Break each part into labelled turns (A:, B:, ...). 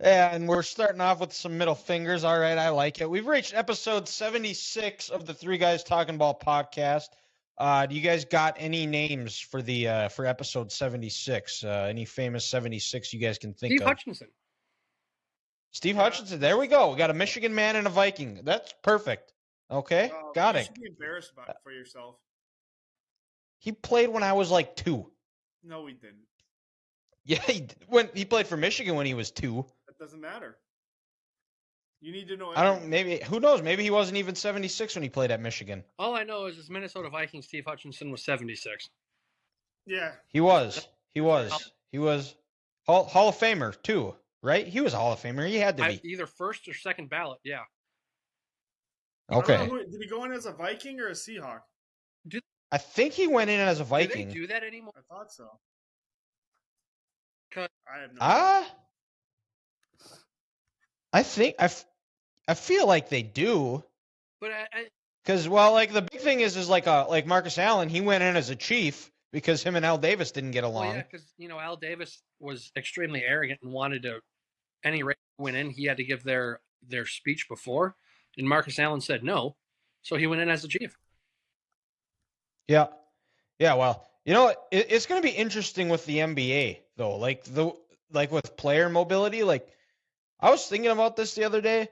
A: Yeah, and we're starting off with some middle fingers. All right, I like it. We've reached episode 76 of the Three Guys Talking Ball podcast. Do you guys got any names for the for episode 76? Any famous 76 you guys can think
B: Steve
A: of?
B: Hutchinson.
A: Steve Hutchinson. There we go. We got a Michigan man and a Viking. That's perfect. Okay, got
C: you
A: it.
C: should be embarrassed for yourself.
A: He played when I was like 2.
C: No, he didn't.
A: Yeah, when he played for Michigan when he was 2.
C: That doesn't matter. You need to know.
A: I don't. Maybe who knows? Maybe he wasn't even 76 when he played at Michigan.
B: All I know is this Minnesota Vikings Steve Hutchinson was 76.
C: Yeah,
A: He was. He was. He was Hall of Famer too, right? He was a Hall of Famer. He had to be.
B: Either first or second ballot. Yeah.
A: Okay.
C: Did he go in as a Viking or a Seahawk?
A: I think he went in as a Viking.
B: Do they do that anymore?
C: I thought so.
B: I
C: have no idea.
A: I think I feel like they do.
B: But
A: because like the big thing is like Marcus Allen, he went in as a Chief because him and Al Davis didn't get along.
B: Well, yeah, because Al Davis was extremely arrogant and wanted to any rate win in. He had to give their speech before, and Marcus Allen said no, so he went in as a Chief.
A: Yeah. Well, it's going to be interesting with the NBA though. Like with player mobility. Like I was thinking about this the other day,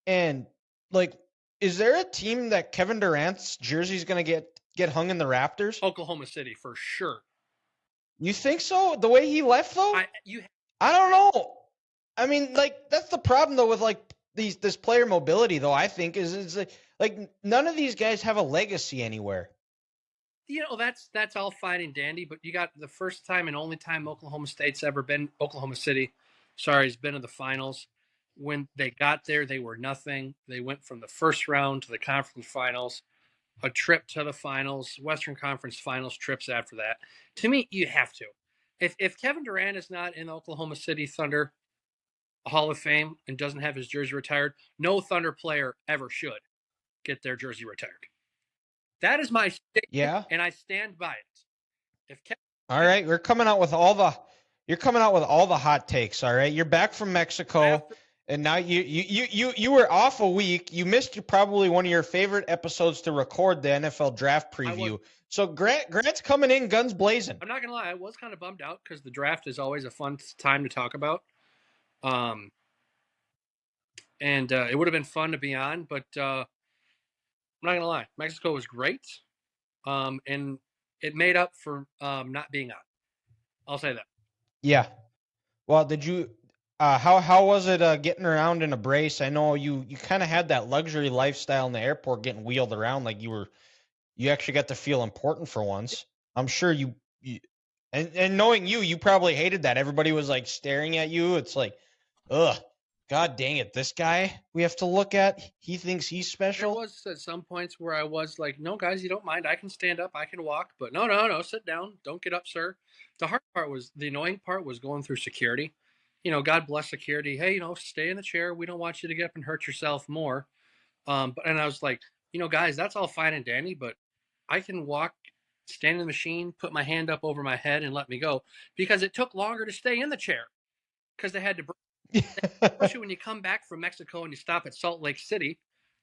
A: and like, is there a team that Kevin Durant's jersey is going to get hung in the rafters?
B: Oklahoma City for sure.
A: You think so? The way he left though? I don't know. I mean, like that's the problem though with like this player mobility though. I think is like none of these guys have a legacy anywhere.
B: That's all fine and dandy, but you got the first time and only time Oklahoma State's ever been Oklahoma City. Sorry, has been to the finals. When they got there, they were nothing. They went from the first round to the conference finals, a trip to the finals, Western Conference finals trips after that. To me, you have to. If Kevin Durant is not in the Oklahoma City Thunder Hall of Fame and doesn't have his jersey retired, no Thunder player ever should get their jersey retired. That is my statement, and I stand by it.
A: All right, you're coming out with all the hot takes. All right, you're back from Mexico, and now you were off a week. You missed probably one of your favorite episodes to record the NFL draft preview. So Grant's coming in guns blazing.
B: I'm not gonna lie, I was kind of bummed out because the draft is always a fun time to talk about. And it would have been fun to be on, but I'm not gonna lie, Mexico was great, and it made up for not being on. I'll say that.
A: Yeah. Well, did you? How was it getting around in a brace? I know you kind of had that luxury lifestyle in the airport, getting wheeled around like you actually got to feel important for once. I'm sure you and knowing you probably hated that. Everybody was like staring at you. It's like, ugh. God dang it, this guy we have to look at, he thinks he's special?
B: There was at some points where I was like, no, guys, you don't mind. I can stand up. I can walk. But no, sit down. Don't get up, sir. The annoying part was going through security. God bless security. Hey, stay in the chair. We don't want you to get up and hurt yourself more. And I was like, guys, that's all fine and dandy, but I can walk, stand in the machine, put my hand up over my head and let me go because it took longer to stay in the chair because they had to especially when you come back from Mexico and you stop at Salt Lake City.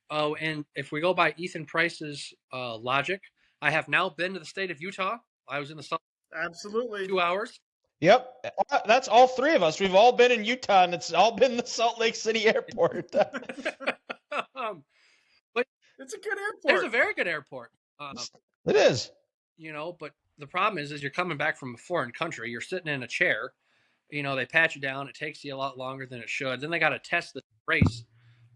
B: Oh, and if we go by Ethan Price's logic, I have now been to the state of Utah. I was in the
C: absolutely
B: 2 hours.
A: Yep, that's all three of us. We've all been in Utah, and it's all been the Salt Lake City airport.
B: But
C: it's a good airport.
B: It's a very good airport.
A: It is.
B: But the problem is you're coming back from a foreign country. You're sitting in a chair. They pat you down. It takes you a lot longer than it should. Then they got to test the race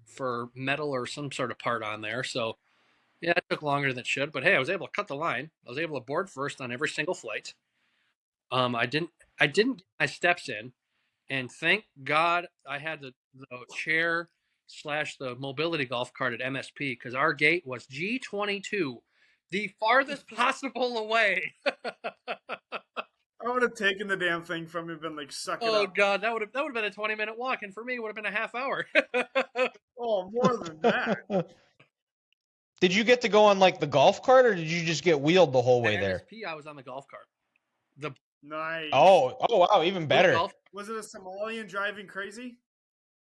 B: for metal or some sort of part on there. So, yeah, it took longer than it should. But, hey, I was able to cut the line. I was able to board first on every single flight. I didn't get my steps in. And thank God I had the chair / the mobility golf cart at MSP because our gate was G22, the farthest possible away.
C: I would have taken the damn thing from you and been like, suck it up.
B: Oh, God, that would have been a 20-minute walk, and for me, it would have been a half hour.
C: Oh, more than that.
A: Did you get to go on, like, the golf cart, or did you just get wheeled the whole way there?
B: MSP, I was on the golf cart.
C: Nice.
A: Oh, wow, even better.
C: Was it a Somalian driving crazy?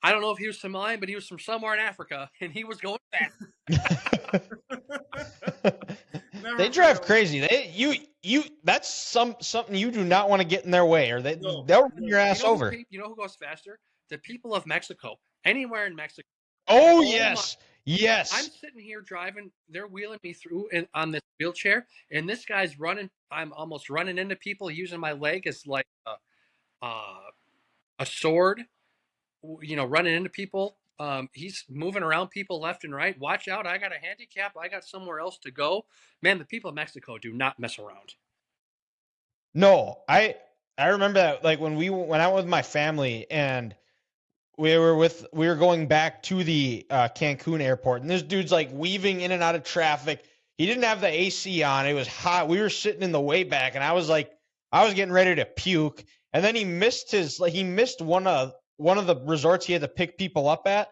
B: I don't know if he was Somalian, but he was from somewhere in Africa, and he was going fast.
C: Never
A: They drive
C: fails.
A: crazy. That's something you do not want to get in their way, or
C: No,
A: they'll run
C: no.
A: your ass over.
B: You know who goes faster? The people of Mexico. Anywhere in Mexico.
A: Oh
B: Oh
A: yes, yes.
B: I'm sitting here driving. They're wheeling me through on this wheelchair, and this guy's running. I'm almost running into people using my leg as like a sword. You know, running into people. He's moving around people left and right. Watch out! I got a handicap. I got somewhere else to go. Man, the people of Mexico do not mess around.
A: No, I remember that like when we went out with my family and we were going back to the Cancun airport, and this dude's like weaving in and out of traffic. He didn't have the AC on. It was hot. We were sitting in the way back, and I was getting ready to puke. And then he missed one of the resorts he had to pick people up at.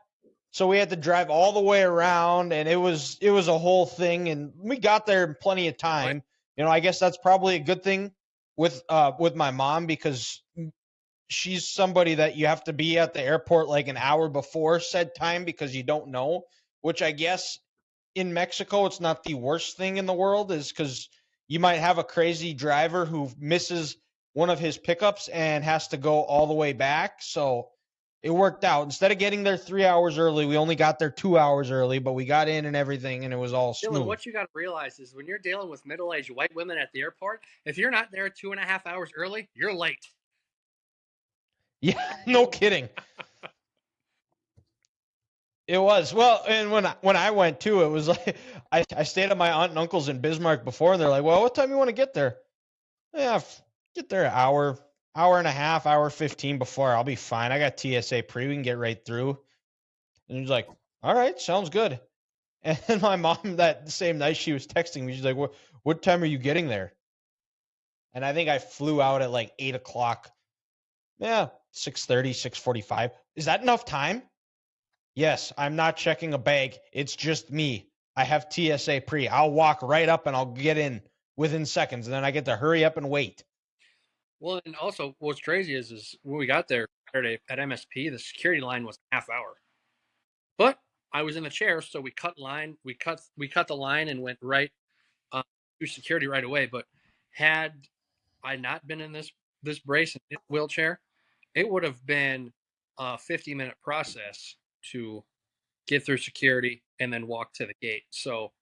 A: So we had to drive all the way around, and it was a whole thing. And we got there in plenty of time. You know, I guess that's probably a good thing with my mom, because she's somebody that you have to be at the airport like an hour before said time because you don't know, which I guess in Mexico it's not the worst thing in the world, is because you might have a crazy driver who misses one of his pickups and has to go all the way back. So it worked out. Instead of getting there 3 hours early, we only got there 2 hours early, but we got in and everything, and it was all smooth.
B: Dylan, what you got to realize is when you're dealing with middle-aged white women at the airport, if you're not there 2.5 hours early, you're late.
A: Yeah, no kidding. It was. Well, and when I went too, it was like I stayed at my aunt and uncle's in Bismarck before, and they're like, "Well, what time you want to get there?" Yeah, get there an hour and a half, hour 15 before. I'll be fine. I got TSA pre. We can get right through. And he's like, "All right, sounds good." And then my mom that same night she was texting me. She's like, "What time are you getting there?" And I think I flew out at like 8 o'clock. Yeah, 6:30, 6:45. Is that enough time? Yes, I'm not checking a bag. It's just me. I have TSA pre. I'll walk right up and I'll get in within seconds, and then I get to hurry up and wait.
B: Well, and also what's crazy is when we got there Saturday at MSP, the security line was a half hour. But I was in the chair, so we cut line. We cut the line and went right to security right away. But had I not been in this brace and wheelchair, it would have been a 50-minute process to get through security and then walk to the gate. So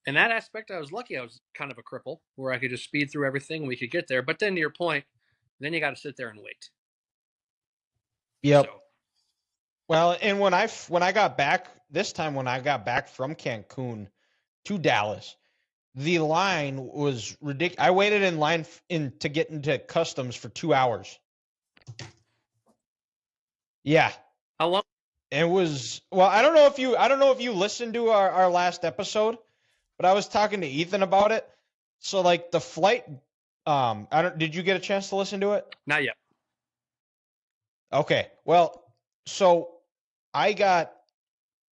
B: in that aspect, I was lucky. I was kind of a cripple where I could just speed through everything and we could get there. But then to your point, then you got to sit there and wait.
A: Yep.
B: So,
A: Well, and when I got back this time, when I got back from Cancun to Dallas, the line was ridiculous. I waited in line to get into customs for 2 hours. Yeah.
B: how long?
A: It was, well, I don't know if you listened to our last episode, but I was talking to Ethan about it. So like the flight, did you get a chance to listen to it?
B: Not yet.
A: Okay. Well, so I got,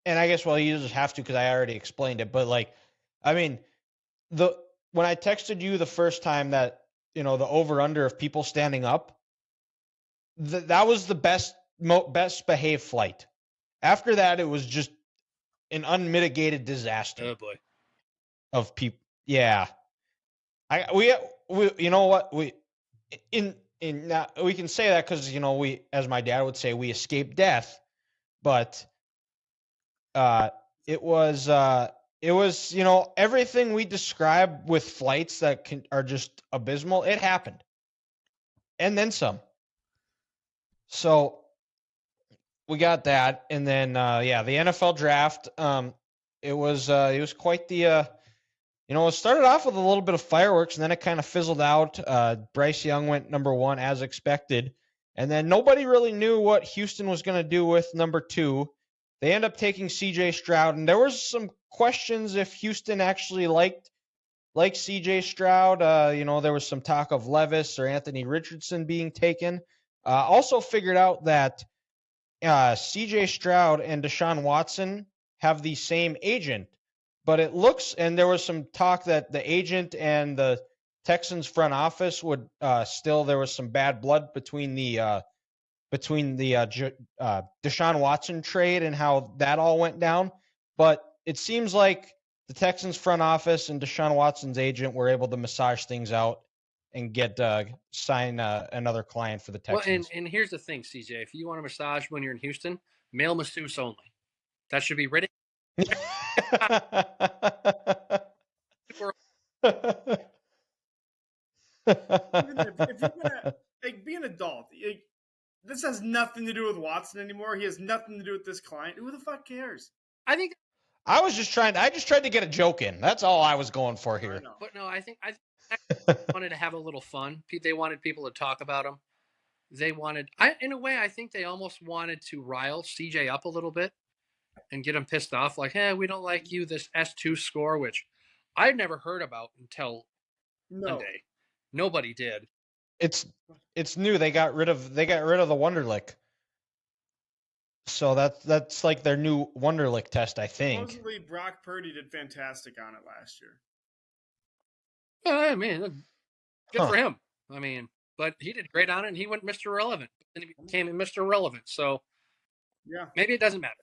A: and I guess, well, you just have to because I already explained it, but like, I mean, when I texted you the first time that, the over under of people standing up, that was the best behaved flight. After that, it was just an unmitigated disaster.
B: Oh boy.
A: Of people. Yeah. We you know what, we we can say that because we, as my dad would say, we escaped death, but it was everything we describe with flights that are just abysmal. It happened, and then some. So we got that, and then the NFL draft. It was quite the. It started off with a little bit of fireworks, and then it kind of fizzled out. Bryce Young went number 1 as expected, and then nobody really knew what Houston was going to do with number 2. They end up taking C.J. Stroud, and there was some questions if Houston actually liked C.J. Stroud. There was some talk of Levis or Anthony Richardson being taken. Also figured out that C.J. Stroud and Deshaun Watson have the same agent. But it looks, and there was some talk that the agent and the Texans front office would there was some bad blood between the between the Deshaun Watson trade and how that all went down. But it seems like the Texans front office and Deshaun Watson's agent were able to massage things out and get sign another client for the
B: Well,
A: Texans.
B: and here's the thing, CJ. If you want a massage when you're in Houston, male masseuse only. That should be ready.
C: Even if you're gonna like be an adult, this has nothing to do with Watson anymore. He has nothing to do with this client. Who the fuck cares?
B: I think.
A: I just tried to get a joke in. That's all I was going for
C: I
A: here.
C: know.
B: But no, I think wanted to have a little fun. They wanted people to talk about him. They wanted, in a way, I think they almost wanted to rile CJ up a little bit and get him pissed off. Like, hey, we don't like you. This S2 score, which I'd never heard about until Monday. Nobody did.
A: It's new. They got rid of the Wonderlic. So that's like their new Wonderlic test, I think.
C: Supposedly, Brock Purdy did fantastic on it last year.
B: Yeah, I mean, good for him. I mean, but he did great on it, and he went Mr. Relevant, and he became Mr. Relevant. So
C: yeah,
B: maybe it doesn't matter.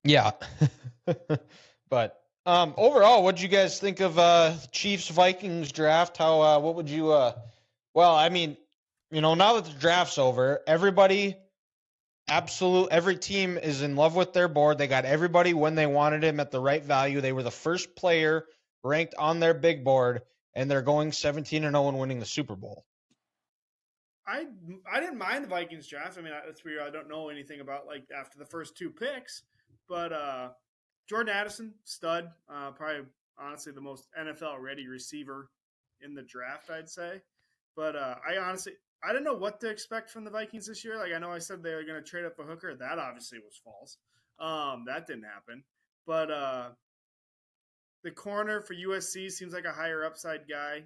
A: Yeah, but overall, what did you guys think of Chiefs Vikings draft? How what would you? Well, I mean, now that the draft's over, every team is in love with their board. They got everybody when they wanted him at the right value. They were the first player ranked on their big board, and they're going 17-0 and winning the Super Bowl.
C: I didn't mind the Vikings draft. I mean, it's weird. I don't know anything about like after the first two picks, but Jordan Addison, stud, probably honestly the most NFL ready receiver in the draft, I'd say. But I didn't know what to expect from the Vikings this year. Like I know I said they were going to trade up a hooker. That obviously was false. That didn't happen. But the corner for USC seems like a higher upside guy.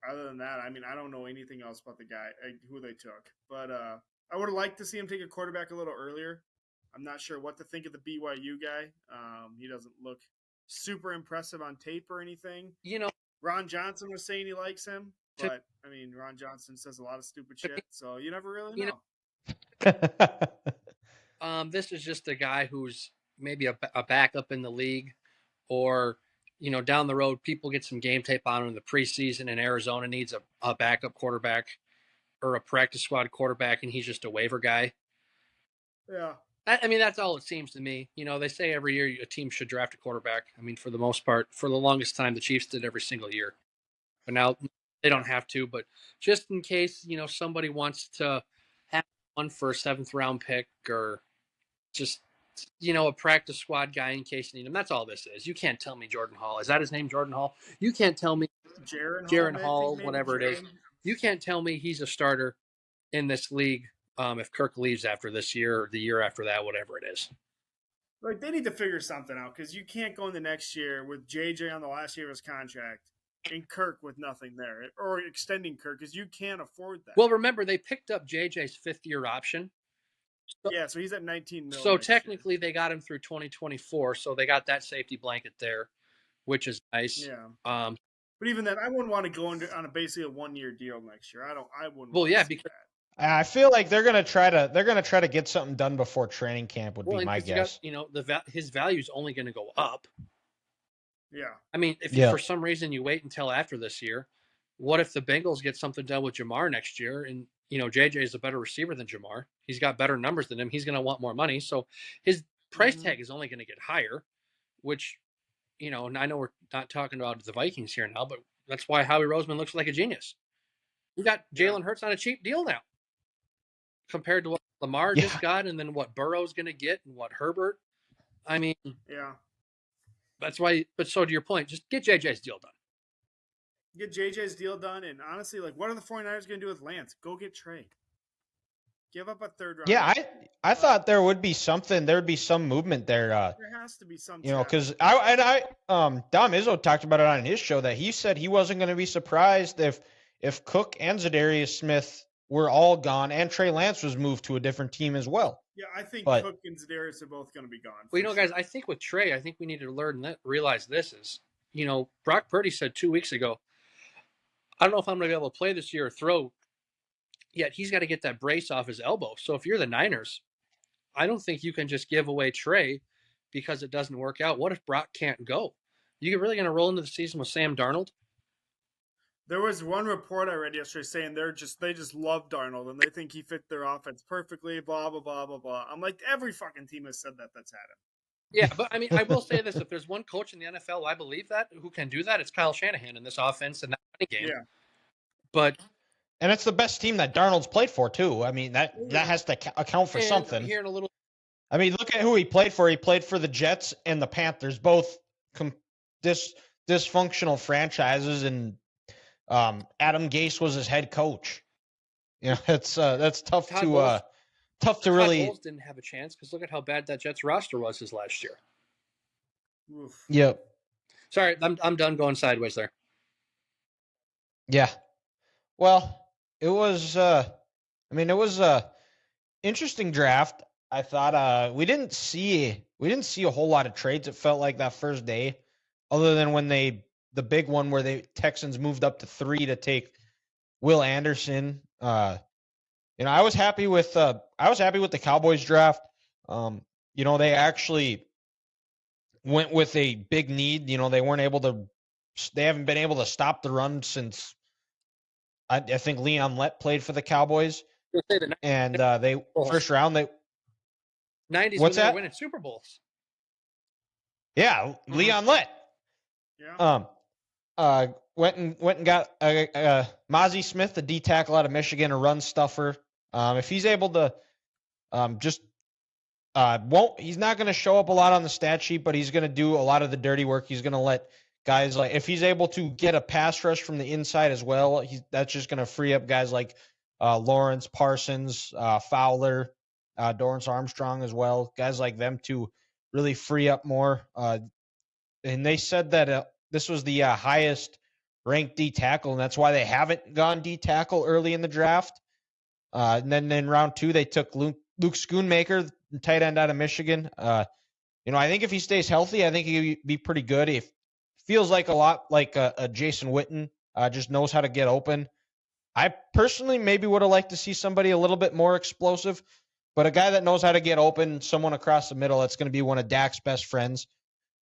C: Other than that, I mean, I don't know anything else about the guy who they took. But I would have liked to see him take a quarterback a little earlier. I'm not sure what to think of the BYU guy. He doesn't look super impressive on tape or anything. Ron Johnson was saying he likes him, but I mean, Ron Johnson says a lot of stupid shit, so you never really know.
B: This is just a guy who's maybe a backup in the league, or down the road, people get some game tape on him in the preseason, and Arizona needs a backup quarterback or a practice squad quarterback, and he's just a waiver guy.
C: Yeah.
B: I mean, that's all it seems to me. They say every year a team should draft a quarterback. I mean, for the most part, for the longest time, the Chiefs did every single year. But now they don't have to. But just in case, somebody wants to have one for a 7th round pick, or just, a practice squad guy in case you need him. That's all this is. You can't tell me Jordan Hall. Is that his name, Jordan Hall? You can't tell me Jaron Hall, whatever it is. You can't tell me he's a starter in this league if Kirk leaves after this year or the year after that, whatever it is.
C: Like, they need to figure something out, because you can't go in the next year with JJ on the last year of his contract and Kirk with nothing there, or extending Kirk, because you can't afford that.
B: Well, remember, they picked up JJ's 5th-year option.
C: So he's at 19 million.
B: So technically, they got him through 2024, so they got that safety blanket there, which is nice.
C: Yeah. But even then, I wouldn't want to go on basically a 1-year deal next year. I wouldn't.
B: Well, yeah, because
A: I feel like they're gonna try to get something done before training camp. Would be my guess.
B: His value is only going to go up.
C: Yeah.
B: I mean, if for some reason you wait until after this year, what if the Bengals get something done with Jamar next year, and JJ is a better receiver than Jamar? He's got better numbers than him. He's going to want more money, so his price tag is only going to get higher. Which, and I know we're not talking about the Vikings here now, but that's why Howie Roseman looks like a genius. You got Jalen Hurts on a cheap deal now, compared to what Lamar just got, and then what Burrow's going to get, and what Herbert. I mean,
C: yeah.
B: That's why. But so to your point, just get JJ's deal done.
C: Get JJ's deal done, and honestly, like, what are the 49ers going to do with Lance? Go get Trey. Give up a 3rd round.
A: Yeah, I thought there would be something. There would be some movement there.
C: There has to be some.
A: Because Dom Izzo talked about it on his show, that he said he wasn't going to be surprised if Cook and Zadarius Smith were all gone, and Trey Lance was moved to a different team as well.
C: Yeah, I think Cook and Zadarius are both going to be gone.
B: Well, guys, I think with Trey, I think we need to realize this is, Brock Purdy said 2 weeks ago, I don't know if I'm going to be able to play this year or throw Yet he's got to get that brace off his elbow. So if you're the Niners, I don't think you can just give away Trey because it doesn't work out. What if Brock can't go? You really going to roll into the season with Sam Darnold?
C: There was one report I read yesterday saying they just love Darnold and they think he fit their offense perfectly. Blah blah blah blah blah. I'm like, every fucking team has said that that's had him.
B: Yeah, but I mean, I will say this: if there's one coach in the NFL I believe that who can do that, it's Kyle Shanahan in this offense and that running game.
C: Yeah.
B: But
A: And it's the best team that Darnold's played for too. I mean that has to account for something.
B: Here in a little,
A: I mean, look at who he played for. He played for the Jets and the Panthers, both dysfunctional franchises, and Adam Gase was his head coach. You know, that's tough tough to really.
B: Todd Bowles didn't have a chance because look at how bad that Jets roster was his last year.
C: Oof.
A: Yep.
B: Sorry, I'm done going sideways there.
A: Yeah. Well, it was. It was a interesting draft. I thought we didn't see a whole lot of trades. It felt like that first day, other than when the big one where the Texans moved up to 3 to take Will Anderson. I was happy with the Cowboys draft. They actually went with a big need. They haven't been able to stop the run since I think Leon Lett played for the Cowboys. And they first round they
B: 90s
A: what's
B: when they
A: that?
B: were winning Super Bowls.
A: Yeah, Leon Lett.
C: Yeah.
A: Went and got Mozzie Smith, the D tackle out of Michigan, a run stuffer. If he's able to, he's not going to show up a lot on the stat sheet, but he's going to do a lot of the dirty work. He's going to let guys if he's able to get a pass rush from the inside as well, that's just going to free up guys like Lawrence, Parsons, Fowler, Dorrance Armstrong as well, guys like them to really free up more. And they said that this was the highest ranked D tackle, and that's why they haven't gone D tackle early in the draft. And then in round 2, they took Luke Schoonmaker, the tight end out of Michigan. I think if he stays healthy, I think he'd be pretty good. He feels like a lot like a Jason Witten, just knows how to get open. I personally maybe would have liked to see somebody a little bit more explosive, but a guy that knows how to get open, someone across the middle, that's going to be one of Dak's best friends.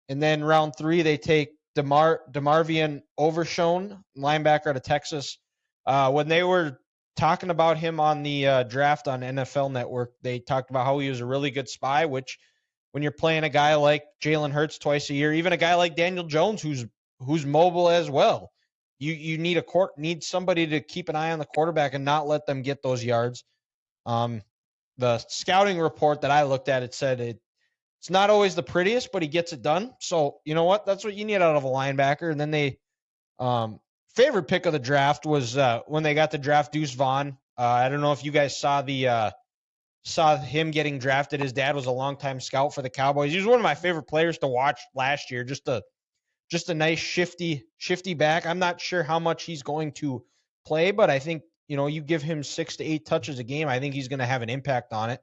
A: And then round 3, they take DeMarvion Overshone, linebacker out of Texas. When they were talking about him on the draft on NFL Network, they talked about how he was a really good spy, which when you're playing a guy like Jalen Hurts twice a year, even a guy like Daniel Jones who's mobile as well, you need somebody to keep an eye on the quarterback and not let them get those yards. The scouting report that I looked at, it said it's not always the prettiest, but he gets it done. So you know what? That's what you need out of a linebacker. And then they favorite pick of the draft was when they got to draft Deuce Vaughn. I don't know if you guys saw him getting drafted. His dad was a longtime scout for the Cowboys. He was one of my favorite players to watch last year. Just a nice shifty back. I'm not sure how much he's going to play, but I think you give him 6 to 8 touches a game. I think he's going to have an impact on it.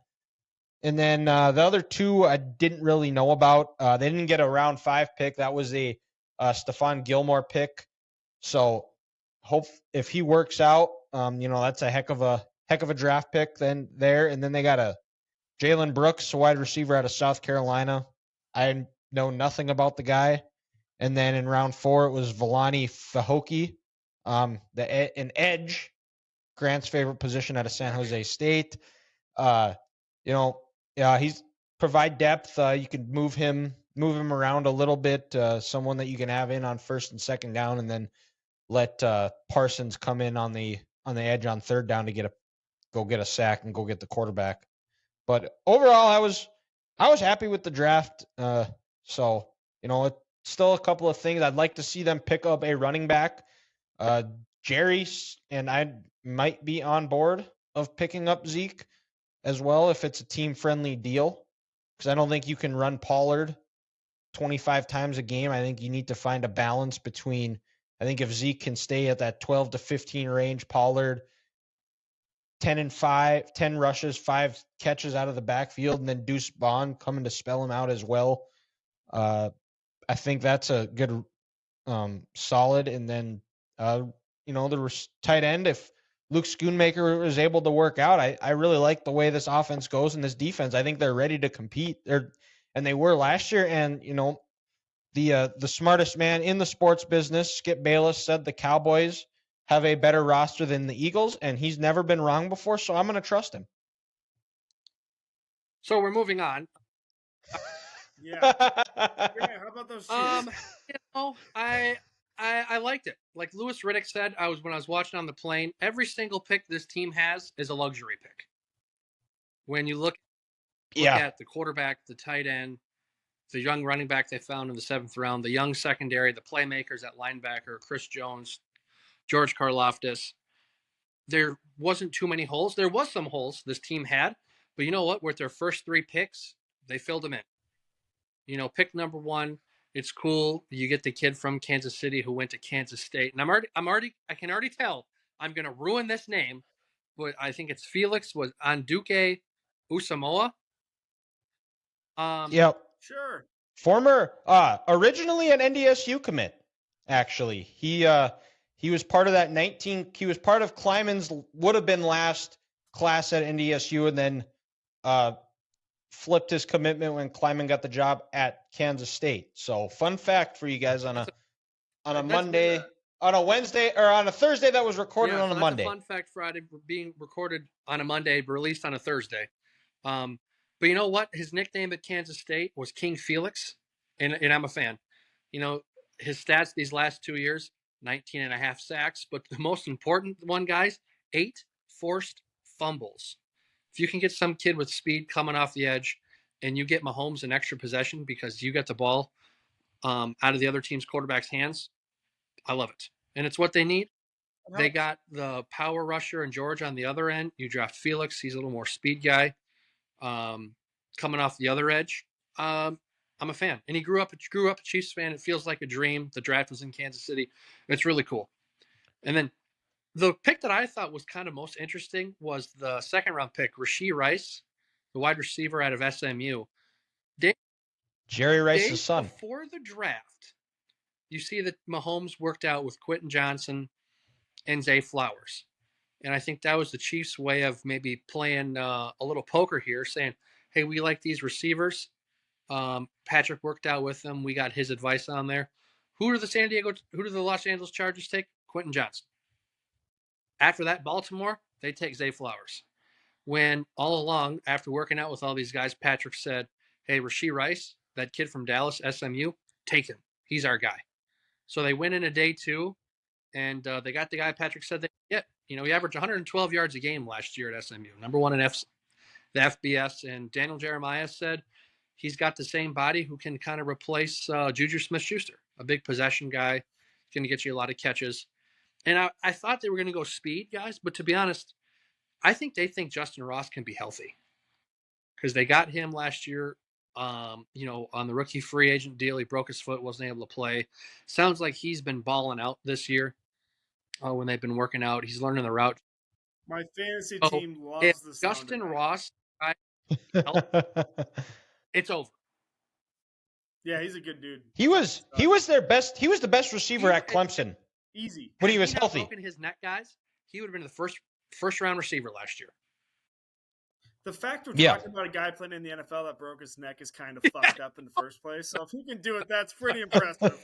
A: And then the other 2 I didn't really know about. They didn't get a round 5 pick. That was a Stephon Gilmore pick. So hope if he works out, that's a heck of a draft pick then there. And then they got a Jalen Brooks, a wide receiver out of South Carolina. I know nothing about the guy. And then in round 4, it was Villani Fahoki, an edge, Grant's favorite position out of San Jose State. He's provide depth. You could move him around a little bit. Someone that you can have in on first and second down, and then let Parsons come in on the edge on third down to go get a sack and go get the quarterback. But overall, I was happy with the draft. So it's still a couple of things. I'd like to see them pick up a running back. Jerry and I might be on board of picking up Zeke as well if it's a team-friendly deal, because I don't think you can run Pollard 25 times a game. I think you need to find a balance between, I think if Zeke can stay at that 12 to 15 range, Pollard 10 rushes, 5 catches out of the backfield, and then Deuce Vaughn coming to spell him out as well. I think that's a good solid. And then, the tight end, if Luke Schoonmaker was able to work out. I really like the way this offense goes and this defense. I think they're ready to compete. And they were last year. And the smartest man in the sports business, Skip Bayless, said the Cowboys have a better roster than the Eagles, and he's never been wrong before. So I'm going to trust him.
B: So we're moving on.
C: Yeah. Grant, how about those Chiefs?
B: I liked it. Like Louis Riddick said, when I was watching on the plane, every single pick this team has is a luxury pick. When you look at the quarterback, the tight end, the young running back they found in the 7th round, the young secondary, the playmakers at linebacker, Chris Jones, George Karlaftis. There wasn't too many holes. There was some holes this team had, but you know what? With their first 3 picks, they filled them in. Pick number 1, it's cool. You get the kid from Kansas City who went to Kansas State, and I can already tell I'm going to ruin this name, but I think it's Felix was Anduke Usamoa.
A: Yep.
C: Sure.
A: Former, originally an NDSU commit. Actually, he was part of that He was part of Kleiman's would have been last class at NDSU, and then flipped his commitment when Kleiman got the job at Kansas State. So, fun fact for you guys on a Monday, on a Wednesday, or on a Thursday that was recorded on a Monday.
B: That's a fun fact Friday being recorded on a Monday, but released on a Thursday. But you know what? His nickname at Kansas State was King Felix, and I'm a fan. His stats these last 2 years, 19 and a half sacks, but the most important one, guys, 8 forced fumbles. If you can get some kid with speed coming off the edge and you get Mahomes an extra possession because you get the ball out of the other team's quarterback's hands, I love it. And it's what they need. They got the power rusher and George on the other end. You draft Felix. He's a little more speed guy. Coming off the other edge. I'm a fan. And he grew up a Chiefs fan. It feels like a dream. The draft was in Kansas City. It's really cool. And then the pick that I thought was kind of most interesting was the 2nd round pick, Rashee Rice, the wide receiver out of SMU.
A: Jerry Rice's son.
B: Before the draft, you see that Mahomes worked out with Quentin Johnson and Zay Flowers. And I think that was the Chiefs' way of maybe playing a little poker here, saying, hey, we like these receivers. Patrick worked out with them. We got his advice on there. Who do the Los Angeles Chargers take? Quentin Johnson. After that, Baltimore, they take Zay Flowers. When all along, after working out with all these guys, Patrick said, hey, Rashee Rice, that kid from Dallas, SMU, take him. He's our guy. So they went in a day 2, and they got the guy Patrick said they get. He averaged 112 yards a game last year at SMU, number 1 in the FBS. And Daniel Jeremiah said he's got the same body who can kind of replace Juju Smith-Schuster, a big possession guy, going to get you a lot of catches. And I thought they were going to go speed, guys, but to be honest, I think they think Justin Ross can be healthy because they got him last year, on the rookie free agent deal. He broke his foot, wasn't able to play. Sounds like he's been balling out this year when they've been working out. He's learning the route.
C: My fantasy team loves the sound
B: Justin Ross, it's over.
C: Yeah, he's a good dude.
A: He was their best. He was the best receiver at Clemson.
C: Easy.
A: When he was healthy.
B: Broken his neck, guys, he would have been the first round receiver last year.
C: The fact we're talking about a guy playing in the NFL that broke his neck is kind of fucked up in the first place. So if he can do it, that's pretty impressive.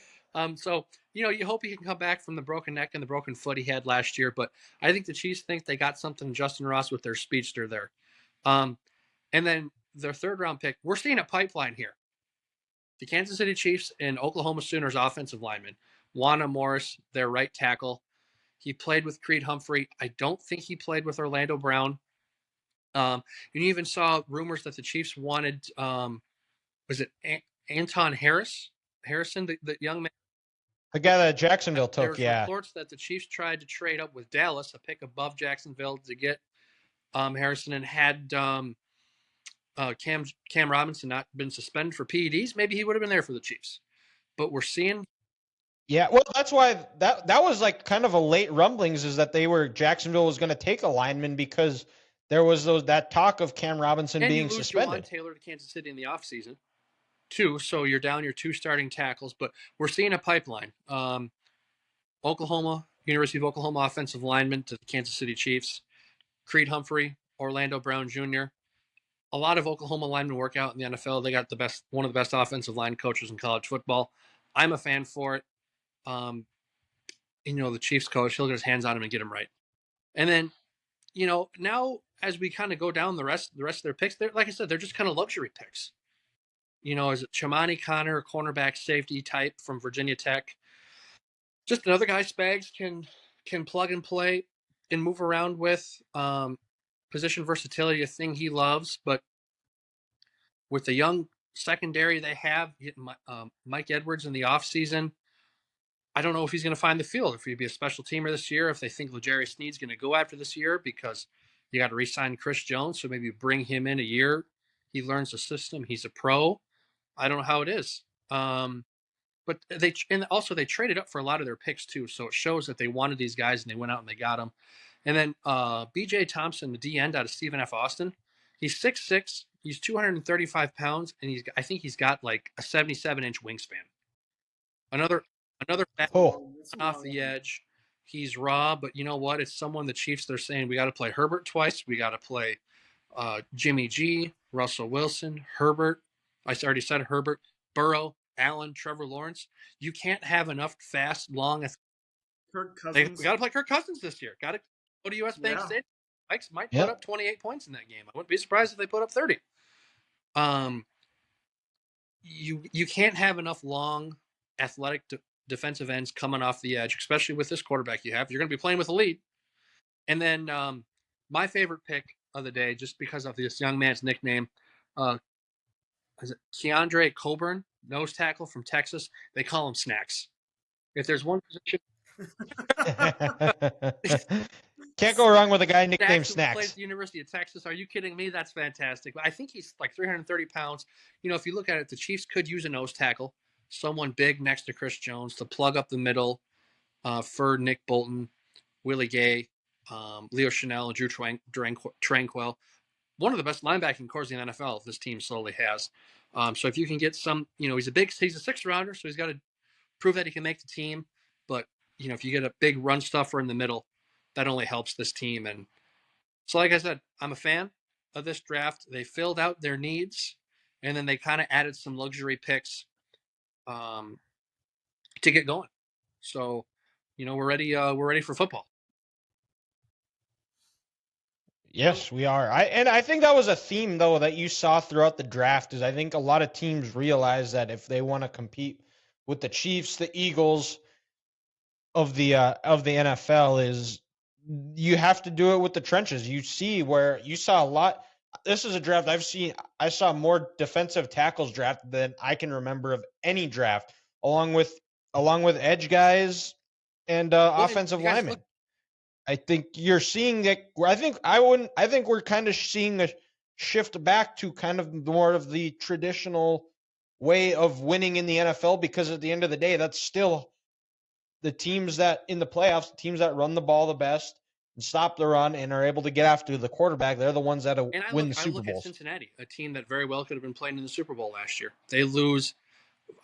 B: So you hope he can come back from the broken neck and the broken foot he had last year. But I think the Chiefs think they got something Justin Ross with their speedster there. And then their 3rd round pick, we're seeing a pipeline here. The Kansas City Chiefs and Oklahoma Sooners offensive lineman, Wanda Morris, their right tackle. He played with Creed Humphrey. I don't think he played with Orlando Brown. You even saw rumors that the Chiefs wanted, was it Anton Harrison, the young man?
A: The guy that Jacksonville took,
B: There's reports that the Chiefs tried to trade up with Dallas, a pick above Jacksonville, to get Harrison, and had Cam Robinson not been suspended for PEDs, maybe he would have been there for the Chiefs. But we're seeing.
A: Yeah, well, that's why that was like kind of a late rumblings is that Jacksonville was going to take a lineman because there was that talk of Cam Robinson being suspended.
B: And Taylor to Kansas City in the offseason, too. So you're down your 2 starting tackles, but we're seeing a pipeline. Oklahoma, University of Oklahoma offensive lineman to the Kansas City Chiefs. Creed Humphrey, Orlando Brown Jr. A lot of Oklahoma linemen work out in the NFL. They got one of the best offensive line coaches in college football. I'm a fan for it. The Chiefs coach, he'll get his hands on him and get him right. And then, now as we kind of go down the rest of their picks, they're, like I said, they're just kind of luxury picks. Is it Chamani Connor, a cornerback safety type from Virginia Tech? Just another guy Spags can plug and play and move around with. Position versatility, a thing he loves, but with the young secondary they have, getting Mike Edwards in the offseason, I don't know if he's going to find the field, if he'd be a special teamer this year, if they think L'Jarius Sneed's going to go after this year because you got to re-sign Chris Jones, so maybe bring him in a year. He learns the system. He's a pro. I don't know how it is. But they traded up for a lot of their picks too, so it shows that they wanted these guys and they went out and they got them. And then B.J. Thompson, the D end out of Stephen F. Austin, he's 6'6", he's 235 pounds, and I think he's got like a 77-inch wingspan. Another fat off the edge. He's raw, but you know what? It's someone the Chiefs, they're saying we got to play Herbert twice. We got to play Jimmy G, Russell Wilson, Herbert. I already said Herbert, Burrow, Allen, Trevor Lawrence. You can't have enough fast, long.
C: Kirk Cousins.
B: We got to play Kirk Cousins this year. Got to go to U.S. Bank Stadium. Vikes might put up 28 points in that game. I wouldn't be surprised if they put up 30. You can't have enough long, athletic defensive ends coming off the edge, especially with this quarterback you have. You're going to be playing with a lead. And then my favorite pick of the day, just because of this young man's nickname, is it Keandre Coburn, nose tackle from Texas? They call him Snacks. If there's one position,
A: can't go wrong with a guy nicknamed Snacks.
B: Plays at the University of Texas. Are you kidding me? That's fantastic. I think he's like 330 pounds. If you look at it, the Chiefs could use a nose tackle, someone big next to Chris Jones to plug up the middle for Nick Bolton, Willie Gay, Leo Chanel, and Drew Tranquil. One of the best linebacking cores in the NFL this team slowly has. So if you can get some, he's a sixth rounder, so he's got to prove that he can make the team. But, if you get a big run stuffer in the middle, that only helps this team. And so, like I said, I'm a fan of this draft. They filled out their needs, and then they kind of added some luxury picks to get going. So, we're ready. We're ready for football.
A: Yes, we are. I think that was a theme though that you saw throughout the draft. Is I think a lot of teams realize that if they want to compete with the Chiefs, the Eagles of the NFL, is you have to do it with the trenches. You see where you saw a lot. This is a draft I saw more defensive tackles drafted than I can remember of any draft, along with edge guys and offensive linemen. I think you're seeing that. I think we're kind of seeing a shift back to kind of more of the traditional way of winning in the NFL, because at the end of the day, that's still the teams that in the playoffs, the teams that run the ball the best and stop the run and are able to get after the quarterback. They're the ones that win the Super Bowls.
B: I look at Cincinnati, a team that very well could have been playing in the Super Bowl last year. They lose.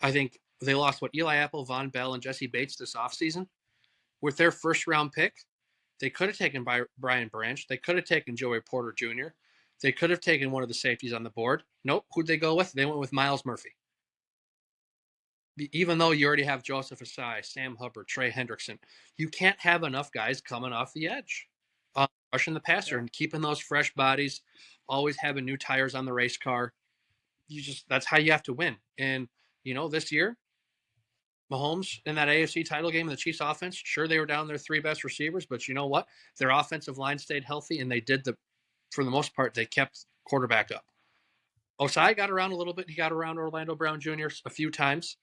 B: I think they lost Eli Apple, Von Bell, and Jesse Bates this offseason. With their first round pick, they could have taken Brian Branch. They could have taken Joey Porter Jr. They could have taken one of the safeties on the board. Nope. Who'd they go with? They went with Miles Murphy. Even though you already have Joseph Asai, Sam Hubbard, Trey Hendrickson, you can't have enough guys coming off the edge, rushing the passer and keeping those fresh bodies, always having new tires on the race car. That's how you have to win. And, this year, Mahomes in that AFC title game in the Chiefs offense, sure, they were down their three best receivers, but you know what? Their offensive line stayed healthy, and for the most part, they kept quarterback up. Osai got around a little bit. He got around Orlando Brown Jr. a few times,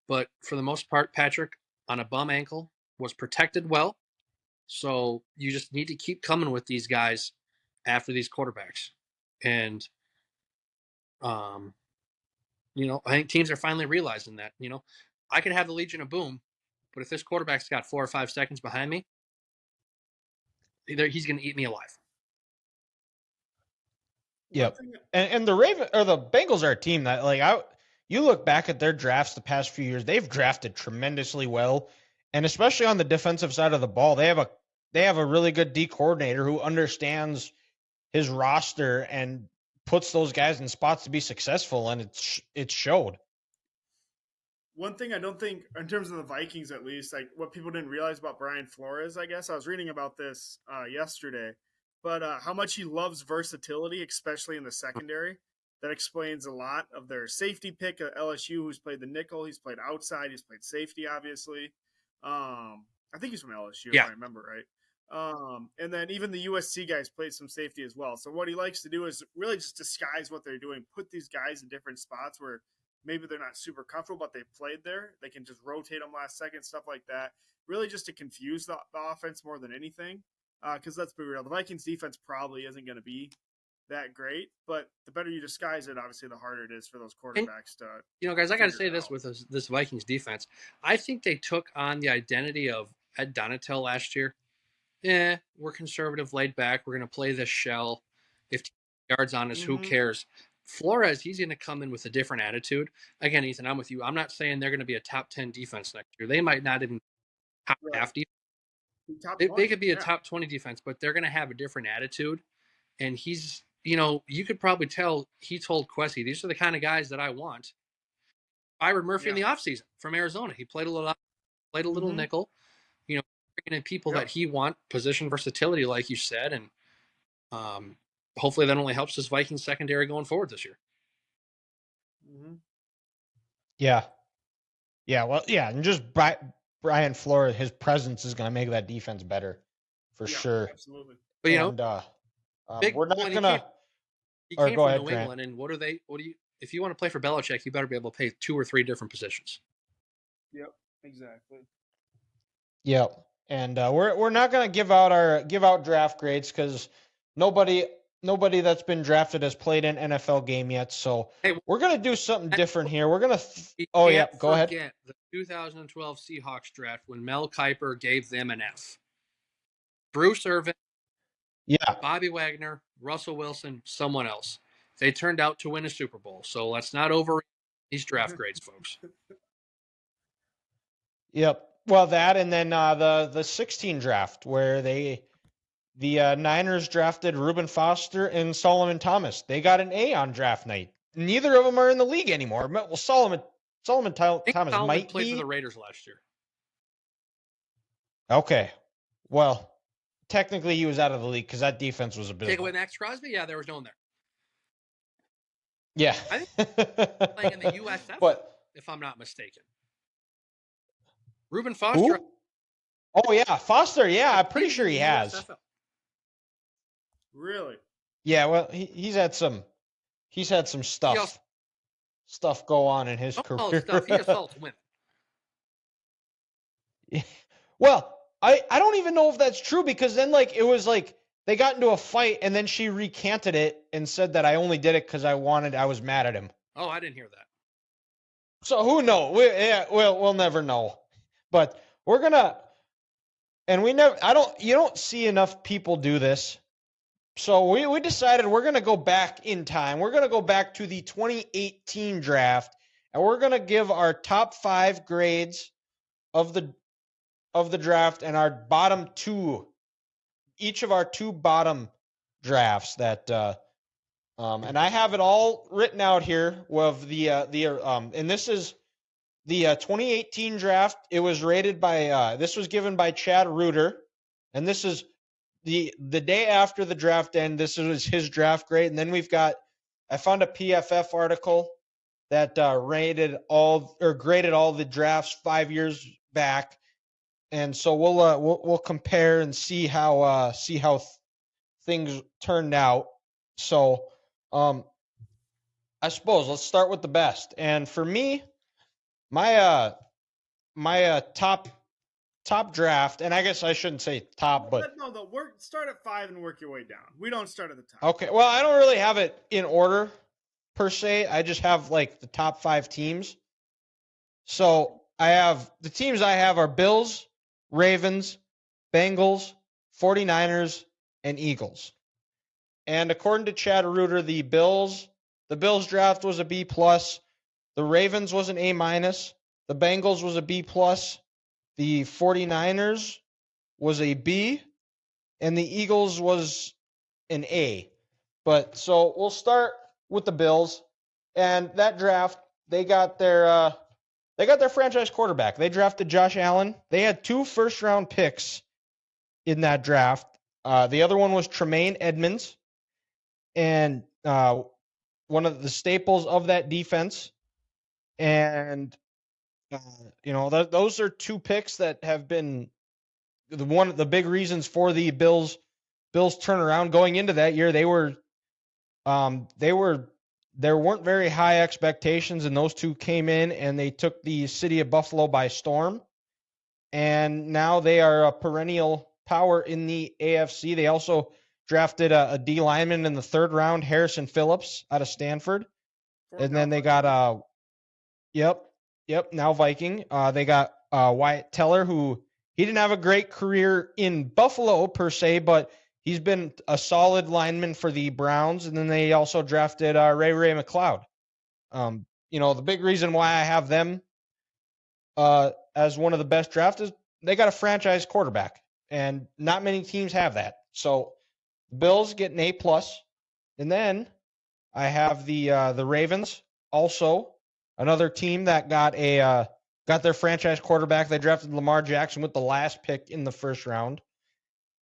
B: but for the most part, Patrick, on a bum ankle, was protected well. So you just need to keep coming with these guys after these quarterbacks. And, I think teams are finally realizing that, I could have the Legion of Boom, but if this quarterback's got 4 or 5 seconds behind me, he's going to eat me alive.
A: Yep. And the Bengals are a team that, you look back at their drafts the past few years, they've drafted tremendously well. And especially on the defensive side of the ball, they have a really good D coordinator who understands his roster and puts those guys in spots to be successful, and it showed.
C: One thing I don't think, in terms of the Vikings at least, like what people didn't realize about Brian Flores, I guess I was reading about this yesterday, but how much he loves versatility, especially in the secondary. That explains a lot of their safety pick at LSU, who's played the nickel. He's played outside. He's played safety, obviously. I think he's from LSU, if I remember right. And then even the USC guys played some safety as well. So what he likes to do is really just disguise what they're doing, put these guys in different spots where maybe they're not super comfortable, but they played there. They can just rotate them last second, stuff like that. Really just to confuse the offense more than anything. Because let's be real, the Vikings defense probably isn't going to be that great, but the better you disguise it, obviously, the harder it is for those quarterbacks to.
B: Guys, I got to say this with this Vikings defense. I think they took on the identity of Ed Donatel last year. We're conservative, laid back. We're going to play this shell. If yards on us, who cares? Flores, he's going to come in with a different attitude. Again, Ethan, I'm with you. I'm not saying they're going to be a top 10 defense next year. They might not even top half defense. They could be a top 20 defense, but they're going to have a different attitude. And he's, you could probably tell he told Quessy, these are the kind of guys that I want. Byron Murphy in the offseason from Arizona. He played a little nickel, bringing in people that he want, position versatility, like you said. And hopefully that only helps this Vikings secondary going forward this year.
A: Yeah. Yeah. Well, yeah. And just Brian Flores, his presence is going to make that defense better for sure.
C: Absolutely.
B: But,
A: we're not going to.
B: He came from New England, and what do you? If you want to play for Belichick, you better be able to play 2 or 3 different positions.
C: Yep, exactly.
A: Yep, and we're not going to give out draft grades because nobody that's been drafted has played an NFL game yet. So we're going to do something different here. We're going to. Go ahead.
B: The 2012 Seahawks draft when Mel Kiper gave them an F. Bruce Irvin.
A: Yeah.
B: Bobby Wagner, Russell Wilson, someone else. They turned out to win a Super Bowl. So let's not overrate these draft grades, folks.
A: Yep. Well, that and then the 16 draft where the Niners drafted Reuben Foster and Solomon Thomas. They got an A on draft night. Neither of them are in the league anymore. Well, Solomon Thomas might
B: played for the Raiders last year.
A: Okay. Well, technically, he was out of the league because that defense was abysmal.
B: Take away Max Crosby? Yeah, there was no one there.
A: Yeah.
B: I think playing in the USF, if I'm not mistaken. Reuben Foster.
A: Who? Oh, yeah. Foster, yeah. I'm pretty sure he has. USFL.
C: Really?
A: Yeah, well, he's had some stuff go on in his career.
B: He assaults women.
A: Yeah. Well, I don't even know if that's true because then it was they got into a fight and then she recanted it and said that I only did it because I was mad at him.
B: Oh, I didn't hear that.
A: So who knows? We'll never know. But we're gonna, and you don't see enough people do this. So we decided we're gonna go back in time. We're gonna go back to the 2018 draft, and we're gonna give our top 5 grades of the draft and our bottom 2, each of our 2 bottom drafts that and I have it all written out here with and this is the 2018 draft. It was rated by this was given by Chad Reuter, and this is the day after the draft end. This was his draft grade, and then I found a PFF article that graded all the drafts 5 years back. And so we'll compare and see how things turned out. So I suppose let's start with the best. And for me, my top draft, and I guess I shouldn't say top, but
C: start at 5 and work your way down. We don't start at the top.
A: Okay, well, I don't really have it in order per se. I just have the top 5 teams. So I have the teams I have are Bills, Ravens, Bengals, 49ers, and Eagles. And according to Chad Reuter, the Bills draft was a B+, the Ravens was an A-, the Bengals was a B+, the 49ers was a B, and the Eagles was an A. But so we'll start with the Bills, and that draft they got their franchise quarterback. They drafted Josh Allen. They had 2 first-round picks in that draft. The other one was Tremaine Edmonds, and one of the staples of that defense. And those are 2 picks that have been the big reasons for the Bills turnaround going into that year. There weren't very high expectations, and those 2 came in and they took the city of Buffalo by storm. And now they are a perennial power in the AFC. They also drafted a D lineman in the 3rd round, Harrison Phillips out of Stanford. And then they got now Viking. They got Wyatt Teller, who he didn't have a great career in Buffalo per se, but he's been a solid lineman for the Browns. And then they also drafted Ray McLeod. The big reason why I have them as one of the best drafts is they got a franchise quarterback, and not many teams have that. So the Bills get an A+. And then I have the Ravens, also another team that got their franchise quarterback. They drafted Lamar Jackson with the last pick in the 1st round.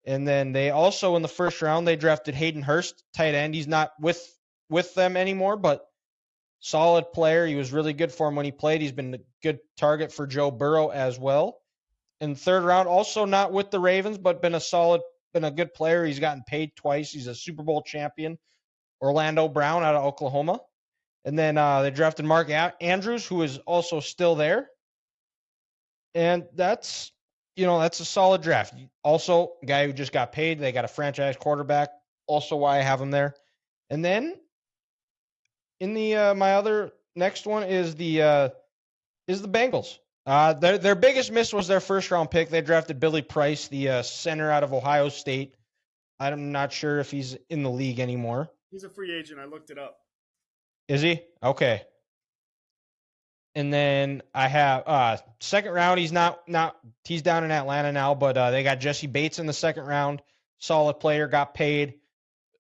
A: And then they also in the 1st round they drafted Hayden Hurst, tight end. He's not with them anymore, but solid player. He was really good for him when he played. He's been a good target for Joe Burrow as well. In 3rd round, also not with the Ravens, but been a good player. He's gotten paid twice. He's a Super Bowl champion. Orlando Brown out of Oklahoma. And then they drafted Mark Andrews, who is also still there. And that's a solid draft. Also, a guy who just got paid. They got a franchise quarterback. Also why I have him there. And then in the my other next one is the Bengals. Their biggest miss was their 1st round pick. They drafted Billy Price, the center out of Ohio State. I'm not sure if he's in the league anymore.
C: He's a free agent. I looked it up.
A: Is he? Okay. And then I have 2nd round. He's down in Atlanta now, but they got Jesse Bates in the 2nd round. Solid player, got paid.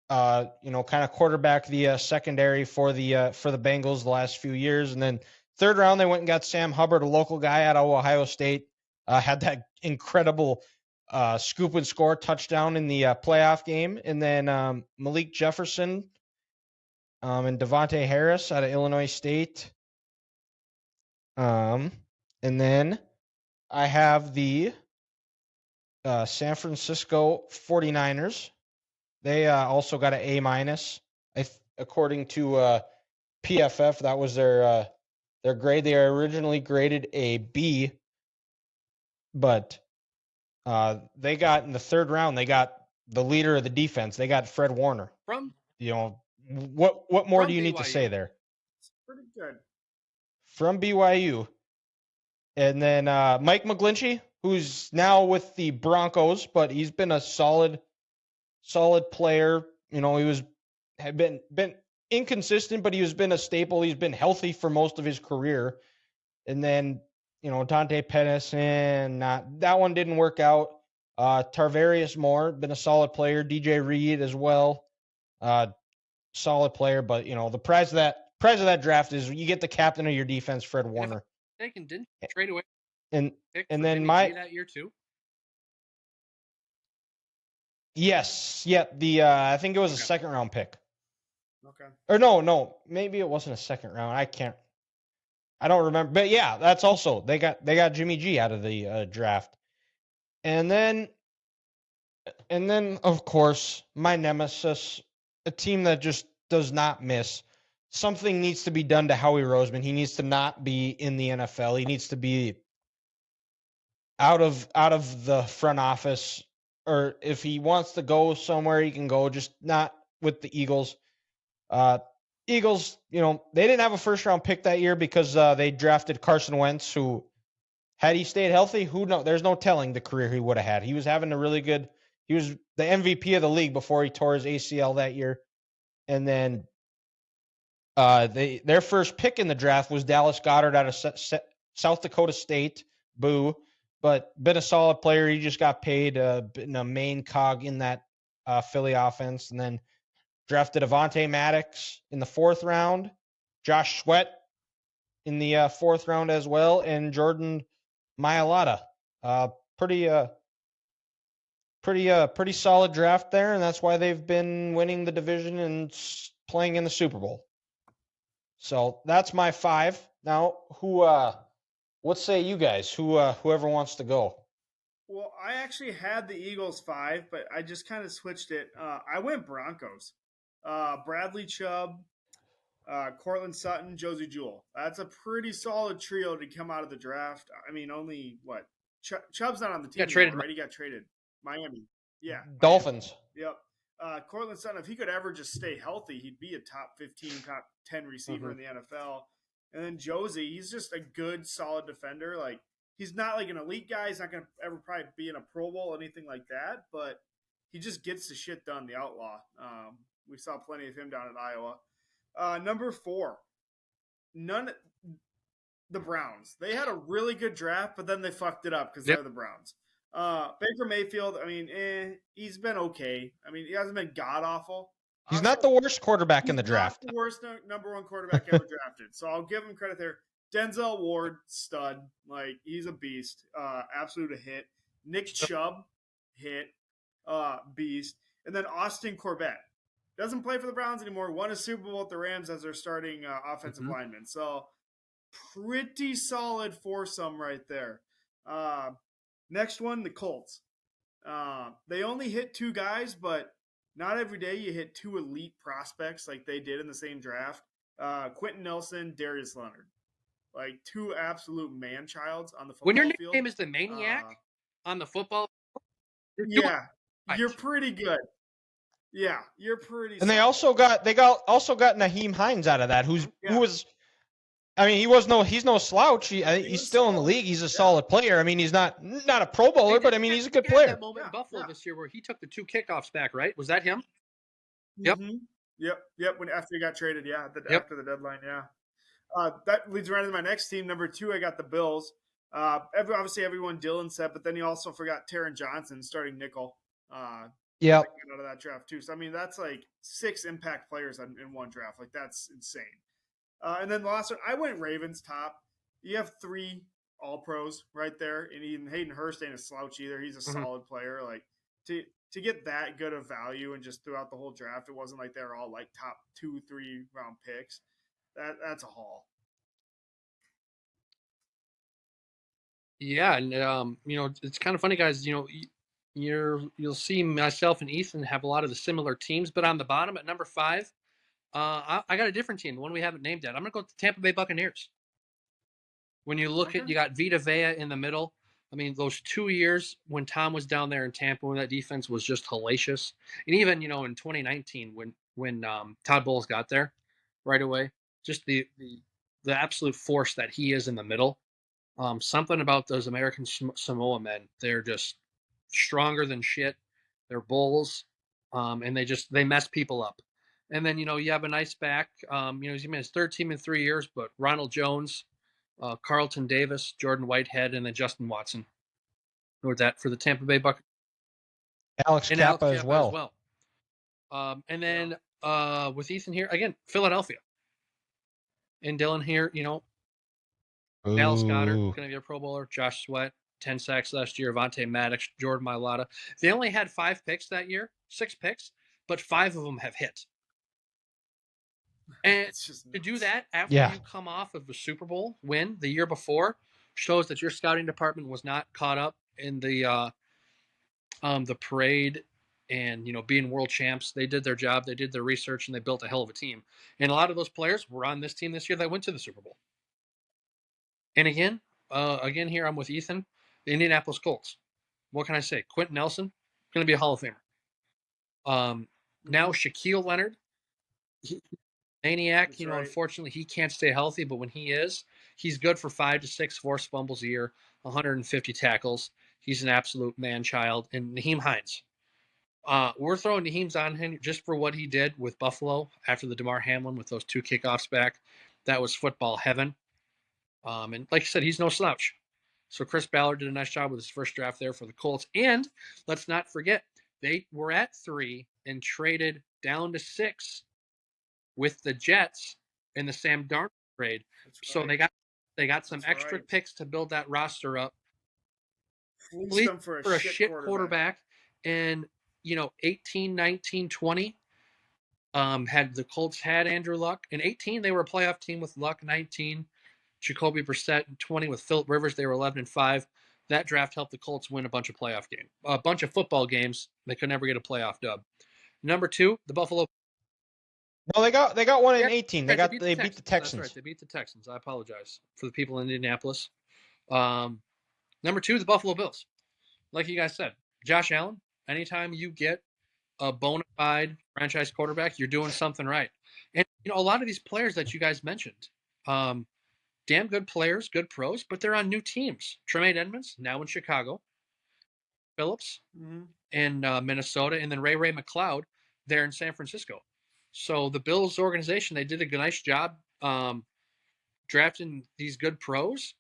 A: Kind of quarterback the secondary for the Bengals the last few years. And then 3rd round, they went and got Sam Hubbard, a local guy out of Ohio State. Had that incredible scoop and score touchdown in the playoff game. And then Malik Jefferson and Devontae Harris out of Illinois State. And then I have the San Francisco 49ers. They also got an A-. According to PFF, that was their grade. They were originally graded a B, but they got in the 3rd round. They got the leader of the defense. They got Fred Warner. What more do you need to say there?
C: It's pretty good.
A: From BYU. And then Mike McGlinchey, who's now with the Broncos, but he's been a solid player. He had been inconsistent, but he's been a staple. He's been healthy for most of his career. And then, Dante Pennison, that one didn't work out. Tarvarius Moore, been a solid player. DJ Reed as well. Solid player, but the prize of that draft is you get the captain of your defense, Fred Warner.
B: Didn't trade away
A: and then
B: Jimmy G that year too.
A: Yes, yeah. I think it was a 2nd round pick.
C: Okay.
A: Or no, maybe it wasn't a 2nd round. I don't remember, but yeah, that's also they got Jimmy G out of the draft, and then of course my nemesis, a team that just does not miss. Something needs to be done to Howie Roseman. He needs to not be in the NFL. He needs to be out of the front office, or if he wants to go somewhere, he can go. Just not with the Eagles. Eagles, they didn't have a 1st round pick that year because they drafted Carson Wentz, who, had he stayed healthy, who knows? There's no telling the career he would have had. He was having he was the MVP of the league before he tore his ACL that year. And then their first pick in the draft was Dallas Goedert out of South Dakota State. Boo. but been a solid player. He just got paid, been a main cog in that Philly offense. And then drafted Avonte Maddox in the 4th round, Josh Sweat in the 4th round as well, and Jordan Mailata. Pretty pretty solid draft there, and that's why they've been winning the division and playing in the Super Bowl. So that's my 5. Now, what say you guys? Whoever wants to go.
C: Well, I actually had the Eagles 5, but I just kind of switched it. I went Broncos. Bradley Chubb, Cortland Sutton, Josie Jewell. That's a pretty solid trio to come out of the draft. I mean, only what? Chubb's not on the team anymore, right? He got traded. Miami. Yeah.
A: Dolphins.
C: Miami. Yep. Cortland Sutton, if he could ever just stay healthy, he'd be a top 15, top 10 receiver in the NFL. And then Josie, he's just a good, solid defender. Like, he's not like an elite guy. He's not going to ever probably be in a Pro Bowl or anything like that, but he just gets the shit done, the outlaw. We saw plenty of him down at Iowa. Number 4, the Browns. They had a really good draft, but then they fucked it up because they're the Browns. Baker Mayfield, I mean, he's been okay. I mean, he hasn't been god awful.
A: He's not the worst quarterback in the draft.
C: Not the worst number 1 quarterback ever drafted. So I'll give him credit there. Denzel Ward, stud. Like, he's a beast. Absolute a hit. Nick Chubb, hit. Beast. And then Austin Corbett. Doesn't play for the Browns anymore. Won a Super Bowl with the Rams as their starting offensive lineman. So pretty solid foursome right there. Next one, the Colts. They only hit 2 guys, but not every day you hit 2 elite prospects like they did in the same draft. Quentin Nelson, Darius Leonard. Like 2 absolute man-childs on the football field.
B: When your nickname is the Maniac on the football
C: you're pretty good. Yeah, you're pretty.
A: And they also got Naheem Hines out of that, who was, I mean, he's no slouch. He's still in the league. He's a solid player. I mean, he's not a Pro Bowler, but I mean, he's a good player.
B: That moment in Buffalo this year where he took the 2 kickoffs back, right? Was that him?
C: Yep. When after he got traded, after the deadline, that leads right into my next team. Number 2, I got the Bills. Obviously, everyone Dylan said, but then you also forgot Taron Johnson, starting nickel. Out of that draft too. So I mean, that's like 6 impact players in one draft. Like, that's insane. And then the last one, I went Ravens top. You have 3 All Pros right there, and even Hayden Hurst ain't a slouch either. He's a solid player. Like, to get that good of value and just throughout the whole draft, it wasn't like they were all like top 2-3 round picks. That's a haul.
B: Yeah, and it's kind of funny, guys. You'll see myself and Ethan have a lot of the similar teams, but on the bottom at number 5, I got a different team, the one we haven't named yet. I'm going to go with the Tampa Bay Buccaneers. When you look at, you got Vita Vea in the middle. I mean, those 2 years when Tom was down there in Tampa, when that defense was just hellacious, and even in 2019 when Todd Bowles got there right away, just the absolute force that he is in the middle. Something about those American Samoa men, they're just stronger than shit. They're bulls, and they mess people up. And then you have a nice back. He's in his 3rd team in 3 years, but Ronald Jones, Carlton Davis, Jordan Whitehead, and then Justin Watson. With that for the Tampa Bay Buccaneers.
A: Alex Kappa as well.
B: And then with Ethan here again, Philadelphia. And Dylan here, Dallas Goedert, going to be a Pro Bowler. Josh Sweat, 10 sacks last year. Avonte Maddox, Jordan Mailata. They only had 5 picks that year, 6 picks, but 5 of them have hit. And to do that after you come off of a Super Bowl win the year before shows that your scouting department was not caught up in the parade and being world champs. They did their job, they did their research, and they built a hell of a team. And a lot of those players were on this team this year that went to the Super Bowl. And again here I'm with Ethan, the Indianapolis Colts. What can I say? Quentin Nelson, going to be a Hall of Famer. Now Shaquille Leonard, maniac. That's right. Unfortunately, he can't stay healthy, but when he is, he's good for 5 to 6 forced fumbles a year, 150 tackles. He's an absolute man-child. And Naheem Hines. We're throwing Naheem's on him just for what he did with Buffalo after the DeMar Hamlin with those 2 kickoffs back. That was football heaven. And like I said, he's no slouch. So Chris Ballard did a nice job with his first draft there for the Colts. And let's not forget, they were at 3 and traded down to 6 with the Jets in the Sam Darnold trade.
C: That's
B: So
C: right.
B: they got some
C: That's
B: extra
C: right.
B: picks to build that roster up.
C: Fleeced them for
B: For
C: a
B: a shit quarterback. And, 18, 19, 20, had the Colts had Andrew Luck. In 18, they were a playoff team with Luck. 19, Jacoby Brissett. And 20 with Philip Rivers, they were 11-5. That draft helped the Colts win a bunch of football games. They could never get a playoff dub. Number 2, the Buffalo.
A: No, they got one in
B: Yeah,
A: 18.
B: right,
A: They beat the
B: That's right.
A: Texans.
B: They beat the Texans. I apologize for the people in Indianapolis. Number 2, the Buffalo Bills. Like you guys said, Josh Allen. Anytime you get a bona fide franchise quarterback, you're doing something right. And a lot of these players that you guys mentioned, damn good players, good pros, but they're on new teams. Tremaine Edmonds now in Chicago, Phillips in Minnesota, and then Ray McLeod there in San Francisco. So the Bills organization, they did a nice job drafting these good pros,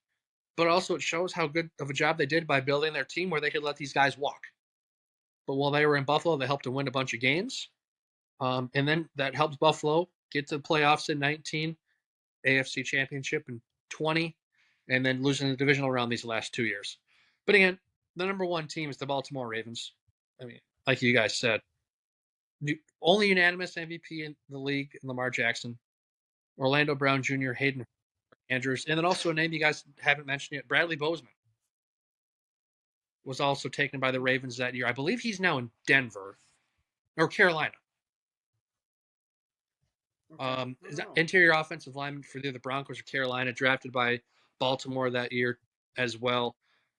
B: but also it shows how good of a job they did by building their team where they could let these guys walk. But while they were in Buffalo, they helped to win a bunch of games. And then that helped Buffalo get to the playoffs in 19, AFC Championship in 20, and then losing the divisional round these last 2 years. But again, the number 1 team is the Baltimore Ravens. I mean, like you guys said, only unanimous MVP in the league, Lamar Jackson, Orlando Brown Jr., Hayden Andrews, and then also a name you guys haven't mentioned yet, Bradley Bozeman was also taken by the Ravens that year. I believe he's now in Denver or Carolina. Interior offensive lineman for the Broncos or Carolina, drafted by Baltimore that year as well.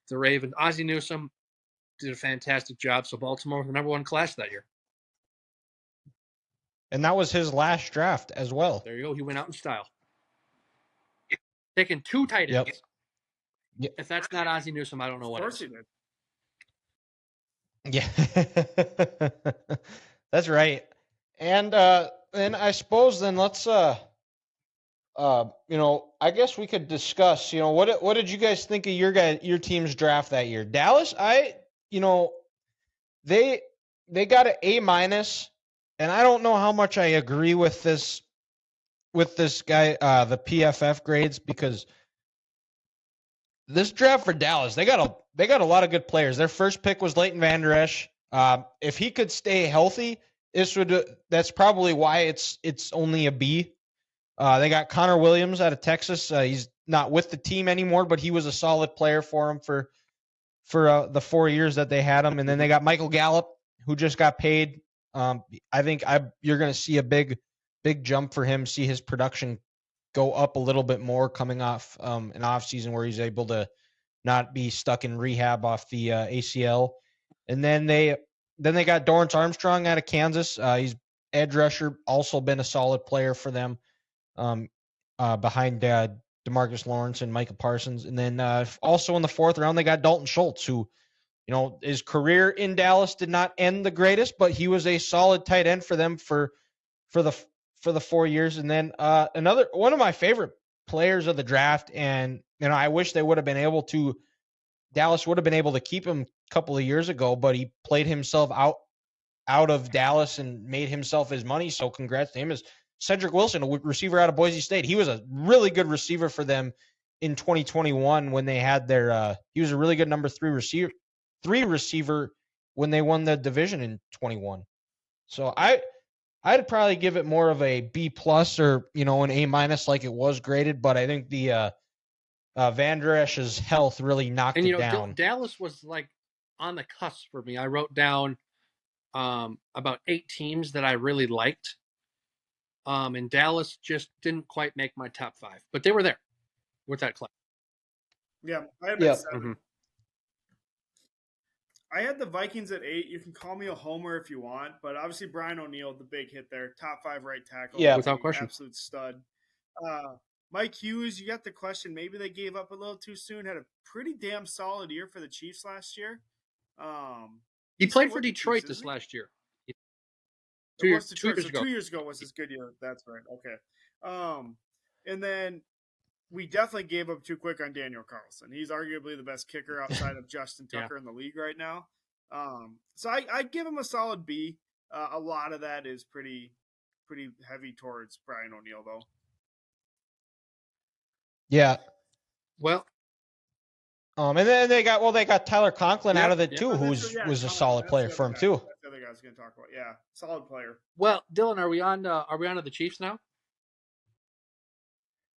B: The Ravens, Ozzie Newsome did a fantastic job. So Baltimore was the number 1 class that year.
A: And that was his last draft as well.
B: There you go. He went out in style. Taking 2 tight ends.
A: Yep.
B: If that's not Ozzie Newsome, I don't know what is.
C: Of course
A: he did. Yeah. That's right. And I suppose then let's I guess we could discuss, what did you guys think of your team's draft that year? Dallas, they got an A-, and I don't know how much I agree with this guy, the PFF grades, because this draft for Dallas, they got a lot of good players. Their first pick was Leighton Vander Esch. If he could stay healthy, that's probably why it's only a B. They got Connor Williams out of Texas. He's not with the team anymore, but he was a solid player for him for the 4 years that they had him. And then they got Michael Gallup, who just got paid. I think you're going to see a big jump for him, see his production go up a little bit more coming off an off season where he's able to not be stuck in rehab off the ACL. And then they got Dorrance Armstrong out of Kansas. He's edge rusher, also been a solid player for them. Behind DeMarcus Lawrence and Micah Parsons. And then also in the 4th round, they got Dalton Schultz, who, his career in Dallas did not end the greatest, but he was a solid tight end for them for the 4 years. And then another one of my favorite players of the draft, and I wish Dallas would have been able to keep him a couple of years ago, but he played himself out of Dallas and made himself his money. So congrats to him. Is Cedric Wilson, a receiver out of Boise State. He was a really good receiver for them in 2021 when they had he was a really good number 3 receiver when they won the division in 21. So I'd probably give it more of a B+ or, an A- like it was graded, but I think the Vander Esch's health really knocked it down.
B: Dallas was like on the cusp for me. I wrote down about 8 teams that I really liked. And Dallas just didn't quite make my top 5, but they were there with that class.
C: Yeah, I had 7. Mm-hmm. I had the Vikings at 8. You can call me a homer if you want, but obviously Brian O'Neill, the big hit there, top 5 right tackle.
A: Yeah,
B: without question,
C: absolute stud. Mike Hughes, you got the question. Maybe they gave up a little too soon. Had a pretty damn solid year for the Chiefs last year.
B: He played for Detroit this last year.
C: 2 years ago. 2 years ago was his good year. That's right. Okay. And then we definitely gave up too quick on Daniel Carlson. He's arguably the best kicker outside of Justin
B: Yeah.
C: Tucker in the league right now. So I give him a solid B. A lot of that is pretty heavy towards Brian O'Neill, though.
A: Yeah.
B: Well,
A: And then they got Tyler Conklin out
B: Yep,
A: of it
B: yep.
A: too,
C: Oh,
A: was a
C: Conklin.
A: solid
C: That's
A: player
C: the
A: for
C: other
A: him
C: guy.
A: too.
C: That's the other guy I was going to talk about. Yeah, solid player.
B: well, Dylan, are we on? Are we on to the Chiefs now?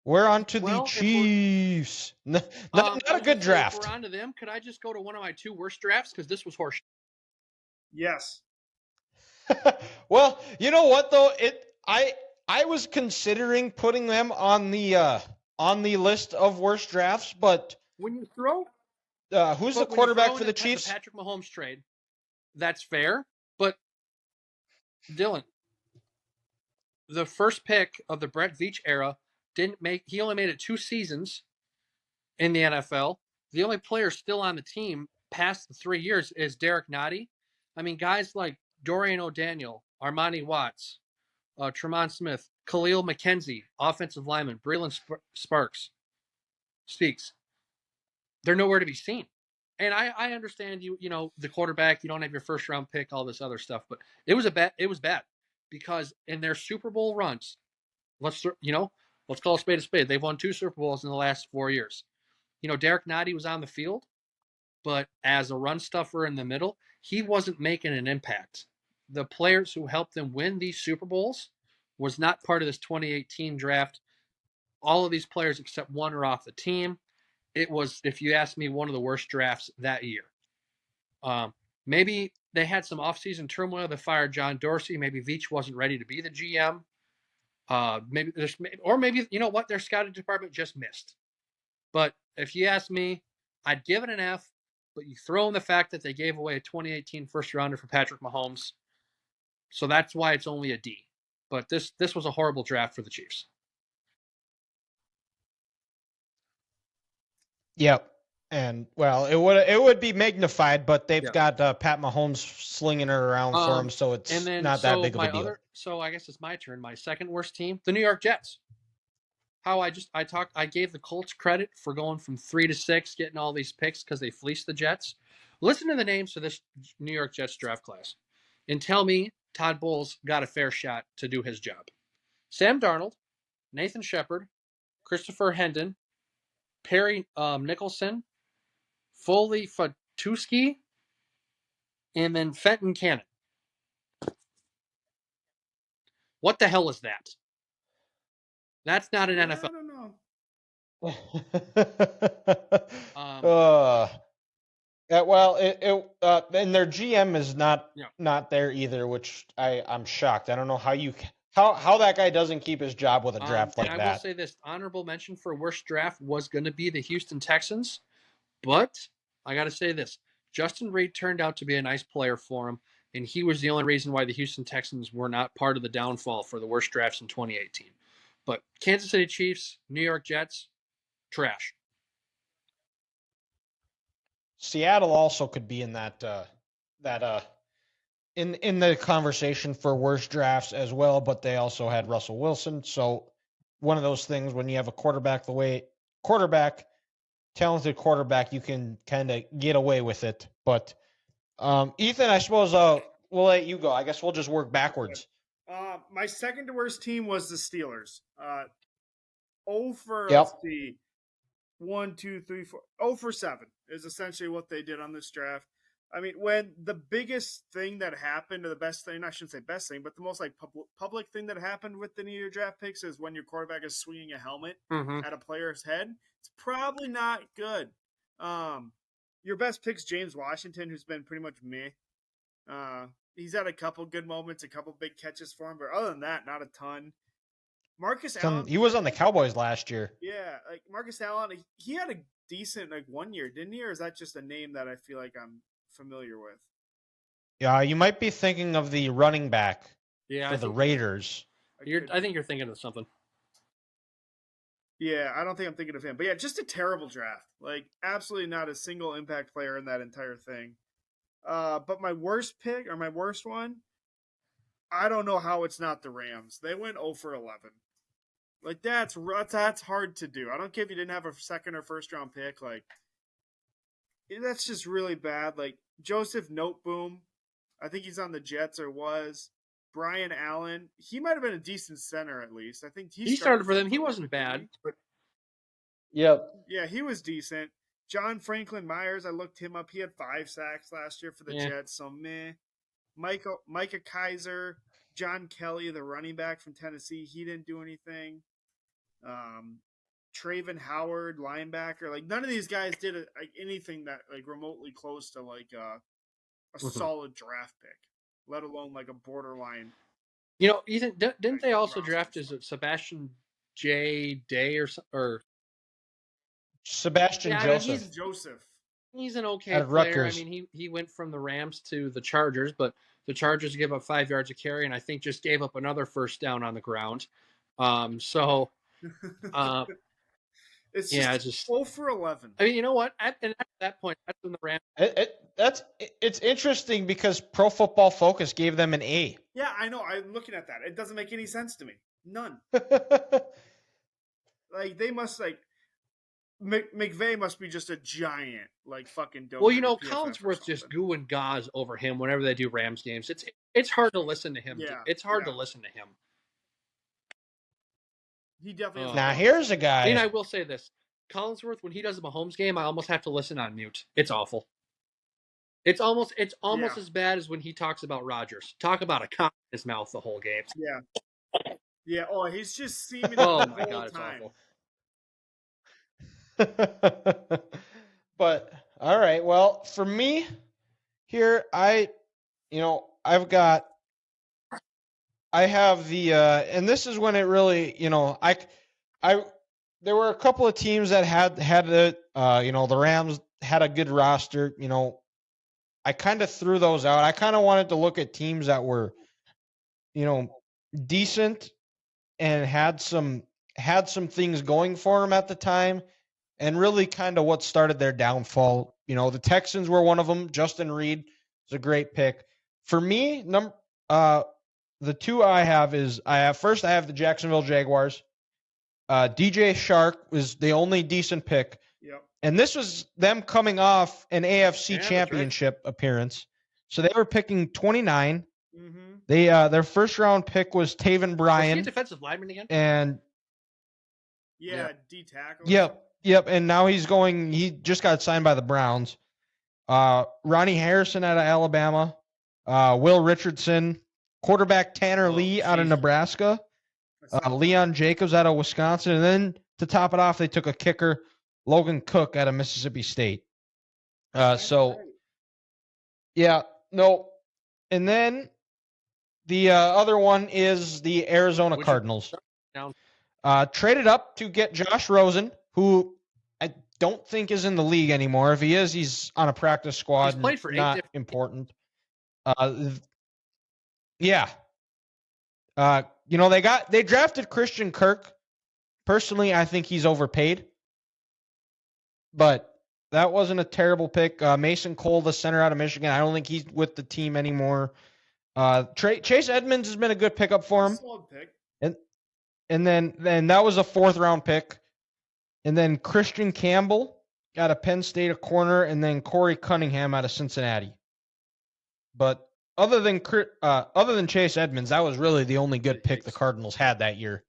A: We're on to the
B: Well, if we're
A: Chiefs. Not
B: I
A: a
B: was
A: good
B: gonna say, if we're
A: draft.
B: on to them, could I just go to one of my 2 worst drafts because this was horse.
C: Yes.
A: Well, you know what though? I was considering putting them on the list of worst drafts, but
B: When you throw,
A: who's the
B: but when you
A: quarterback
B: throw
A: for
B: in
A: the
B: the
A: Chiefs?
B: Patrick Mahomes trade, that's fair. But Dylan, the first pick of the Brett Veach era didn't make. He only made it 2 seasons in the NFL. The only player still on the team past the 3 years is Derek Nottie. I mean, guys like Dorian O'Daniel, Armani Watts, Tremont Smith, Khalil McKenzie, offensive lineman, Braylon Sparks, Speaks. They're nowhere to be seen. And I understand you know the quarterback, you don't have your first round pick, all this other stuff, but it was bad because in their Super Bowl runs, let's let's call a spade a spade. They've won 2 Super Bowls in the last 4 years. You know, Derek Nottie was on the field, but as a run stuffer in the middle, he wasn't making an impact. The players who helped them win these Super Bowls was not part of this 2018 draft. All of these players except one are off the team. It was, if you ask me, one of the worst drafts that year. Maybe they had some offseason turmoil. They fired John Dorsey. Maybe Veach wasn't ready to be the GM. Maybe you know what, their scouting department just missed. But if you ask me, I'd give it an F. But you throw in the fact that they gave away a 2018 first rounder for Patrick Mahomes, so that's why it's only a D. But this was a horrible draft for the Chiefs.
A: Yep. And well, it would be magnified, but they've
B: Yeah.
A: got Pat Mahomes slinging it around for him, so it's
B: And then
A: not that big of a deal.
B: So I guess it's my turn. My second worst team, the New York Jets. I gave the Colts credit for going from 3 to 6, getting all these picks because they fleeced the Jets. Listen to the names for this New York Jets draft class, and tell me Todd Bowles got a fair shot to do his job. Sam Darnold, Nathan Shepard, Christopher Hendon, Perry Nicholson, Foley Fatuski, and then Fenton Cannon. What the hell is that? That's not an NFL.
C: I don't know.
A: Well, and their GM is not
B: Yeah.
A: not there either, which I'm shocked. I don't know how that guy doesn't keep his job with a draft like
B: and I
A: that.
B: will say this: honorable mention for worst draft was going to be the Houston Texans, but I got to say this: Justin Reid turned out to be a nice player for him, and he was the only reason why the Houston Texans were not part of the downfall for the worst drafts in 2018. But Kansas City Chiefs, New York Jets, trash.
A: Seattle also could be in that in the conversation for worst drafts as well, but they also had Russell Wilson. So one of those things when you have a talented quarterback, you can kind of get away with it. But Ethan, I suppose we'll let you go. I guess we'll just work backwards.
C: My second to worst team was the Steelers. 0 for
A: Yep.
C: let's see, 1, 2, 3, 4. 0 for 7 is essentially what they did on this draft. I mean, when the biggest thing that happened, or the best thing, I shouldn't say best thing, but the most like public thing that happened with the New Year draft picks is when your quarterback is swinging a helmet at a player's head. It's probably not good. Your best pick's James Washington, who's been pretty much meh. He's had a couple good moments, a couple big catches for him, but other than that, not a ton. Marcus Allen.
A: He was on the Cowboys last year.
C: Yeah, like Marcus Allen, he had a decent 1 year, didn't he? Or is that just a name that I feel like I'm familiar with?
A: Yeah, you might be thinking of the running back for the Raiders.
B: I think you're thinking of something.
C: Yeah, I don't think I'm thinking of him. But yeah, just a terrible draft. Like, absolutely not a single impact player in that entire thing. But my worst pick, or my worst one, I don't know how it's not the Rams. They went 0 for 11. Like that's hard to do. I don't care if you didn't have a second or first round pick. Like that's just really bad. Like Joseph Noteboom, I think he's on the Jets or was. Brian Allen, he might have been a decent center at least. I think
B: He started for them. He wasn't bad. But
A: Yep.
C: yeah, he was decent. John Franklin Myers, I looked him up. He had 5 sacks last year for the Jets, so meh. Micah Kaiser, John Kelly, the running back from Tennessee, he didn't do anything. Traven Howard, linebacker, like none of these guys did anything that like remotely close to like a solid draft pick, let alone like a borderline.
B: Ethan, didn't they also draft Sebastian J. Day or
A: Sebastian Joseph.
B: He's an okay player. I mean, he went from the Rams to the Chargers, but the Chargers gave up 5 yards of carry, and I think just gave up another first down on the ground.
C: It's just 0 for 11.
B: I mean, you know what? At that point, that's when the Rams.
A: It's interesting because Pro Football Focus gave them an A.
C: Yeah, I know. I'm looking at that. It doesn't make any sense to me. None. Like they must like McVay must be just a giant like fucking dope.
B: Well, Collinsworth just goo and gauze over him whenever they do Rams games. It's hard to listen to him.
C: Yeah,
B: it's hard to listen to him.
C: He definitely.
A: Now here's a guy.
B: I mean, I will say this: Collinsworth, when he does a Mahomes game, I almost have to listen on mute. It's awful. It's almost as bad as when he talks about Rodgers. Talk about a cock in his mouth the whole game.
C: Yeah. Yeah. Oh, he's just seeming.
B: Oh my god, it's awful.
A: But all right, well, for me here, I have the and this is when it really, there were a couple of teams that had it, the Rams had a good roster, I kind of threw those out. I kind of wanted to look at teams that were, decent and had some things going for them at the time, and really kind of what started their downfall. The Texans were one of them. Justin Reed is a great pick. For me, the two I have the Jacksonville Jaguars. DJ Shark was the only decent pick.
C: Yep.
A: And this was them coming off an AFC championship appearance. So they were picking 29.
C: Mm-hmm.
A: They their first round pick was Taven Bryan.
B: Was he a defensive lineman again?
A: And
C: D tackle.
A: Yep. And now he just got signed by the Browns. Ronnie Harrison out of Alabama. Will Richardson. Quarterback Tanner Lee out of Nebraska. Leon Jacobs out of Wisconsin. And then to top it off, they took a kicker, Logan Cook out of Mississippi State. And then the other one is the Arizona Cardinals. Traded up to get Josh Rosen, who I don't think is in the league anymore. If he is, he's on a practice squad. He's
B: played for
A: not important. Yeah. They drafted Christian Kirk. Personally, I think he's overpaid. But that wasn't a terrible pick. Mason Cole, the center out of Michigan, I don't think he's with the team anymore. Chase Edmonds has been a good pickup for him.
C: Solid pick.
A: And then that was a 4th round pick. And then Christian Campbell out of Penn State, a corner, and then Corey Cunningham out of Cincinnati. But other than Chase Edmonds, that was really the only good pick the Cardinals had that year.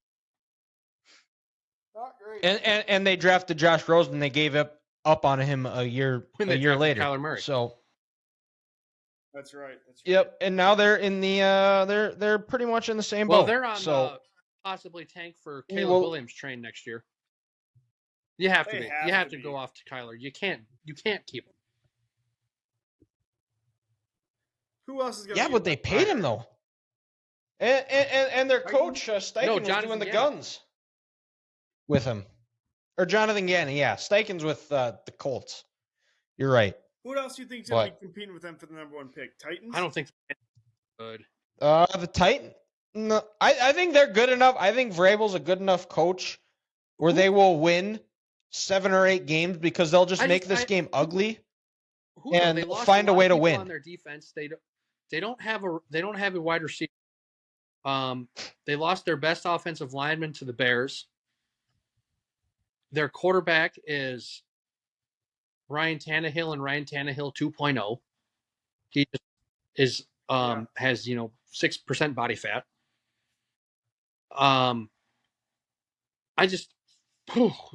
C: Not great.
A: And they drafted Josh Rosen. They gave up on him a year later.
B: Kyler Murray.
A: So
C: that's right.
A: Yep. And now they're in the they're pretty much in the same boat.
B: Well, they're on possibly tank for Caleb Williams train next year. You have to be. You have to go off to Kyler. You can't keep him.
C: Who else is going?
A: Yeah, but they paid him though. And their coach Steichen was doing the guns with him, or Jonathan Gannon. Yeah, Steichen's with the Colts. You're right.
C: Who else do you think is going to be competing with them for the number 1 pick? Titans.
B: I don't think good.
A: The Titans. No, I think they're good enough. I think Vrabel's a good enough coach where they will win 7 or 8 games because they'll just make this game ugly and find a way to win.
B: On their defense, they don't have a wide receiver. They lost their best offensive lineman to the Bears. Their quarterback is Ryan Tannehill and Ryan Tannehill 2.0. He is has 6% body fat. I just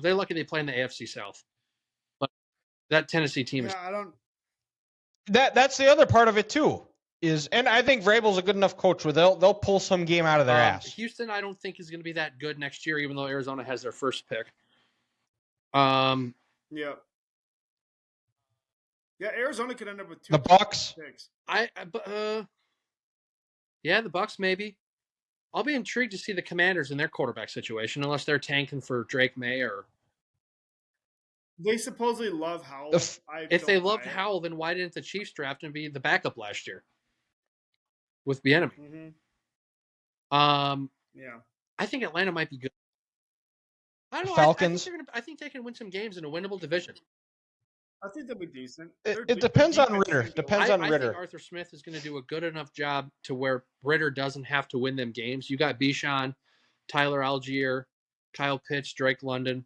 B: they're lucky they play in the AFC South. But that Tennessee team is.
C: Yeah, I don't.
A: That's the other part of it too. And I think Vrabel's a good enough coach where they'll pull some game out of their ass.
B: Houston, I don't think is going to be that good next year, even though Arizona has their first pick.
C: Yeah. Yeah, Arizona could end up with 2
A: The Bucks
C: picks.
B: Yeah, the Bucks maybe. I'll be intrigued to see the Commanders in their quarterback situation, unless they're tanking for Drake May or.
C: They supposedly love Howell.
B: If they loved Howell, then why didn't the Chiefs draft him and be the backup last year with Bieniemy?
C: Mm-hmm. Yeah.
B: I think Atlanta might be good. I don't know.
A: Falcons.
B: I think they can win some games in a winnable division.
C: I think they'll be decent.
A: It depends on Ritter. Depends on Ritter.
B: I think Arthur Smith is going to do a good enough job to where Ritter doesn't have to win them games. You got Bichon, Tyler Algier, Kyle Pitts, Drake London,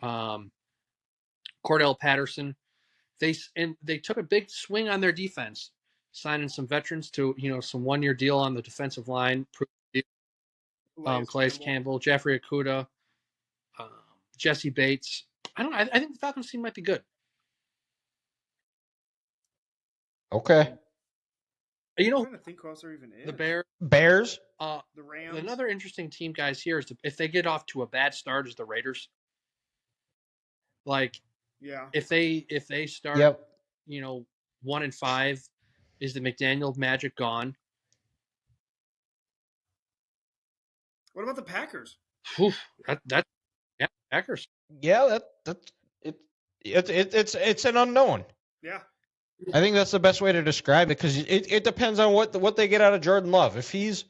B: Cordell Patterson. They took a big swing on their defense, signing some veterans to some 1-year deal on the defensive line. Calais Campbell, Jeffrey Okuda, Jesse Bates. I think the Falcons team might be good.
A: Okay.
C: I'm trying to think who else there even is.
B: The
A: Bears.
C: The Rams.
B: Another interesting team, guys, here is if they get off to a bad start, is the Raiders. Like,
C: yeah,
B: if they start, 1-5, is the McDaniel magic gone?
C: What about the Packers?
B: Yeah, Packers.
A: Yeah, it's an unknown.
C: Yeah.
A: I think that's the best way to describe it because it depends on what they get out of Jordan Love. If he's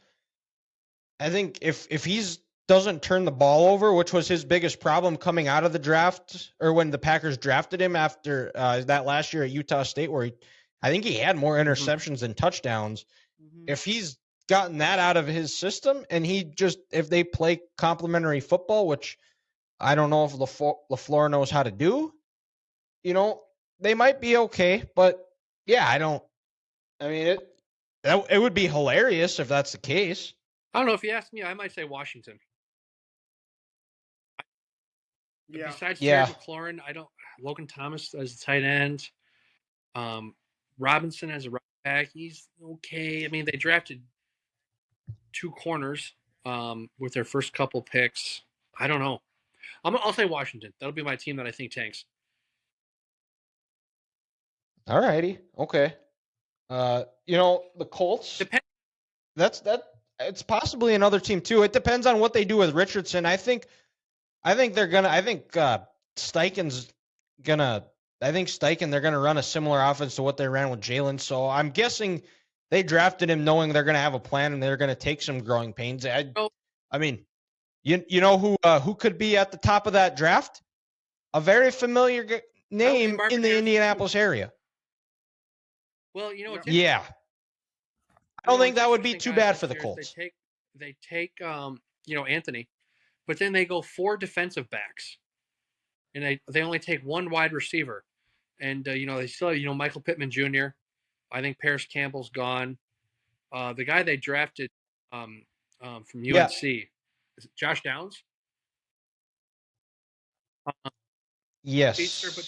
A: doesn't turn the ball over, which was his biggest problem coming out of the draft or when the Packers drafted him after that last year at Utah State, where I think he had more interceptions than touchdowns. Mm-hmm. If he's gotten that out of his system and if they play complementary football, which I don't know if LaFleur knows how to do, they might be okay, but yeah, it would be hilarious if that's the case.
B: I don't know. If you ask me, I might say Washington.
C: Yeah.
B: Besides Terry McLaurin, Logan Thomas as a tight end. Robinson as a running back, he's okay. I mean, they drafted 2 corners with their first couple picks. I don't know. I'll say Washington. That'll be my team that I think tanks.
A: All righty. Okay. The Colts. It's possibly another team too. It depends on what they do with Richardson. I think they're gonna. I think Steichen's gonna. I think Steichen they're gonna run a similar offense to what they ran with Jalen. So I'm guessing they drafted him knowing they're gonna have a plan and they're gonna take some growing pains. I mean, you know who could be at the top of that draft? A very familiar name in the Indianapolis area.
B: Well,
A: yeah. I don't think that would be too bad for the Colts.
B: They take Anthony, but then they go 4 defensive backs, and they only take 1 wide receiver, and they still have Michael Pittman Jr. I think Paris Campbell's gone. The guy they drafted from UNC, is it Josh Downs?
A: Yes.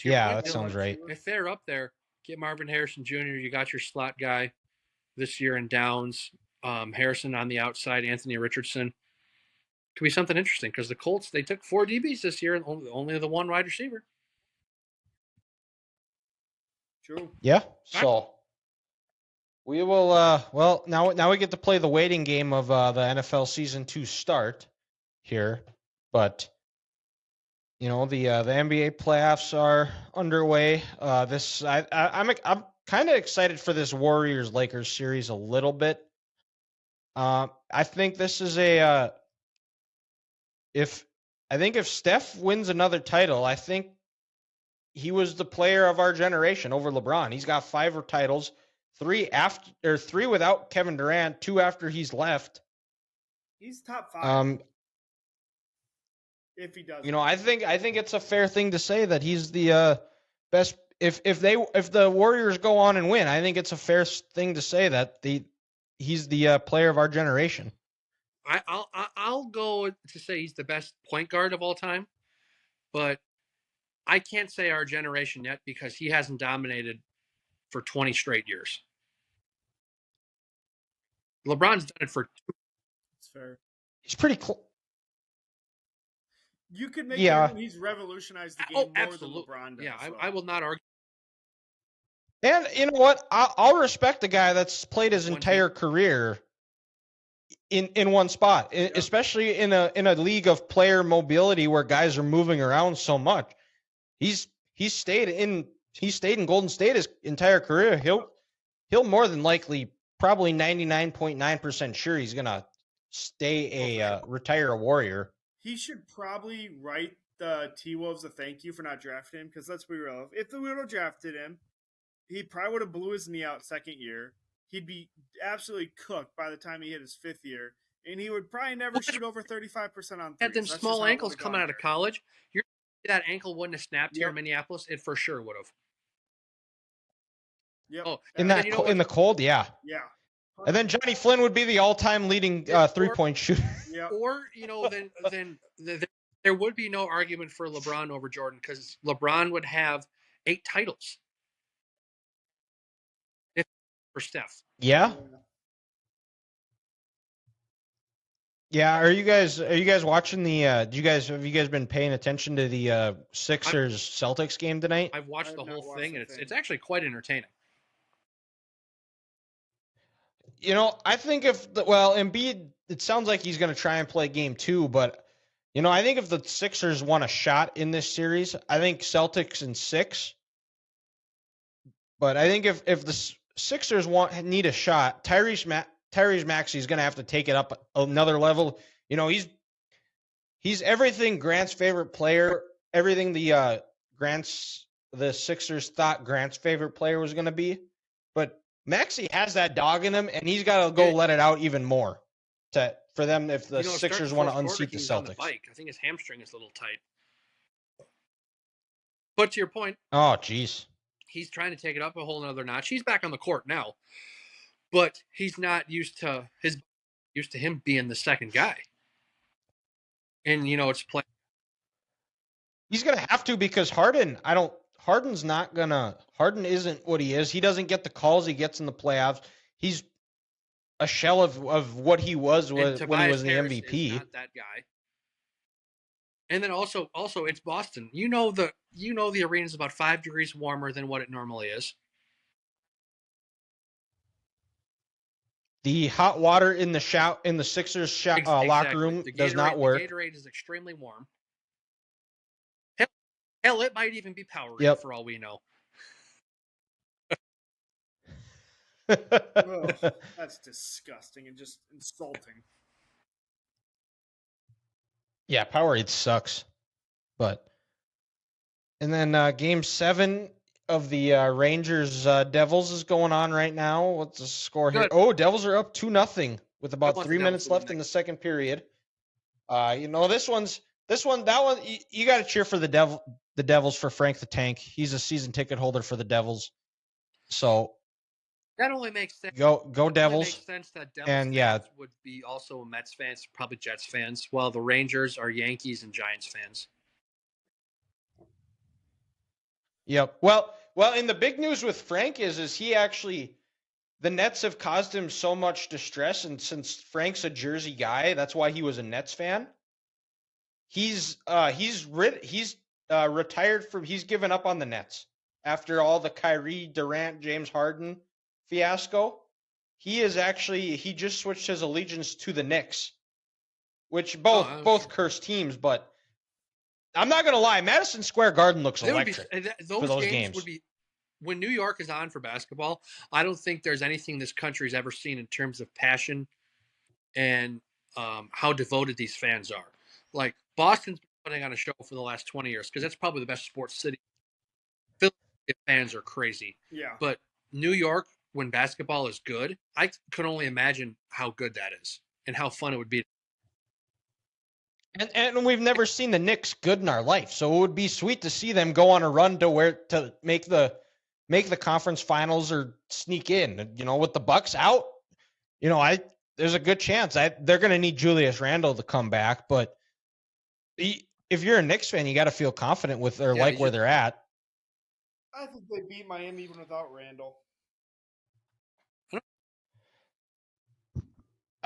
A: That sounds right.
B: If they're up there, get Marvin Harrison Jr. You got your slot guy this year in Downs. Harrison on the outside, Anthony Richardson. Could be something interesting because the Colts, they took 4 DBs this year and only the 1 wide receiver.
C: True.
A: Yeah. So we will. Now we get to play the waiting game of the NFL Season 2 start here, but the NBA playoffs are underway. I'm kind of excited for this Warriors-Lakers series a little bit. I think this is if Steph wins another title, I think he was the player of our generation over LeBron. He's got 5 titles, 3 without Kevin Durant, 2 after he's left.
C: He's top 5 if he does.
A: I think it's a fair thing to say that he's the best. If the Warriors go on and win, I think it's a fair thing to say that he's the player of our generation.
B: I'll go to say he's the best point guard of all time, but I can't say our generation yet because he hasn't dominated for 20 straight years. LeBron's done it for 2.
C: It's fair.
A: He's pretty close.
C: You could make it. He's revolutionized the game more than LeBron does.
B: Yeah, I will not argue.
A: And you know what? I'll respect a guy that's played his entire career in one spot, especially in a league of player mobility where guys are moving around so much. He's stayed in Golden State his entire career. He'll more than likely, probably 99.9% sure he's gonna stay retire a Warrior.
C: He should probably write the T-Wolves a thank you for not drafting him, because let's be real. If we would have drafted him, he probably would have blew his knee out second year. He'd be absolutely cooked by the time he hit his 5th year, and he would probably never shoot over 35% on threes.
B: Had them small ankles coming out of college. That ankle wouldn't have snapped here in Minneapolis. It for sure would have.
C: Yep.
A: Oh, in the cold, yeah.
C: Yeah.
A: And then Johnny Flynn would be the all-time leading 3-point shooter.
C: Yeah.
B: Or then there would be no argument for LeBron over Jordan because LeBron would have 8 titles. For Steph.
A: Yeah. Yeah, are you guys watching the have you guys been paying attention to the Sixers Celtics game tonight?
B: I've watched the whole thing and it's actually quite entertaining.
A: I think Embiid, it sounds like he's going to try and play game 2, but I think if the Sixers want a shot in this series, I think Celtics in 6. But I think if the Sixers need a shot, Tyrese Maxey is going to have to take it up another level. He's everything Grant's favorite player, everything the Sixers thought Grant's favorite player was going to be. But Maxey has that dog in him, and he's got to go let it out even more for them if the Sixers want to unseat the Celtics.
B: The bike. I think his hamstring is a little tight. But to your point.
A: Oh, jeez.
B: He's trying to take it up a whole nother notch. He's back on the court now, but he's not used to him being the second guy. And it's playing.
A: He's gonna have to because Harden isn't what he is. He doesn't get the calls he gets in the playoffs. He's a shell of what he was when he was the MVP.
B: Is not that guy. And then also it's Boston. The arena is about 5 degrees warmer than what it normally is.
A: The hot water in the Sixers locker room does not work.
B: The Gatorade is extremely warm. Hell, it might even be Powerade for all we know.
C: Oh, that's disgusting and just insulting.
A: Yeah, Powerade sucks. And then Game 7 of the Rangers Devils is going on right now. What's the score here? Oh, Devils are up 2-0 with about 3 minutes left in the second period. That one you got to cheer for the Devils for Frank the Tank. He's a season ticket holder for the Devils. So
B: that only makes sense.
A: Go Devils.
B: It makes sense that Devils fans would be also Mets fans, probably Jets fans, while the Rangers are Yankees and Giants fans.
A: Yep. Well, and the big news with Frank is he actually, the Nets have caused him so much distress, and since Frank's a Jersey guy, that's why he was a Nets fan. He's retired from. He's given up on the Nets after all the Kyrie, Durant, James Harden fiasco. He just switched his allegiance to the Knicks, which both cursed teams, but. I'm not gonna lie, Madison Square Garden looks electric for those games.
B: Would be when New York is on for basketball. I don't think there's anything this country's ever seen in terms of passion and how devoted these fans are. Like Boston's been putting on a show for the last 20 years because that's probably the best sports city. Philadelphia fans are crazy.
C: Yeah,
B: but New York, when basketball is good, I could only imagine how good that is and how fun it would be.
A: And we've never seen the Knicks good in our life, so it would be sweet to see them go on a run to make the conference finals or sneak in. You know, with the Bucks out, you know, there's a good chance they're going to need Julius Randle to come back. But if you're a Knicks fan, you got to feel confident with or like where they're at.
C: I think they beat Miami even without Randall.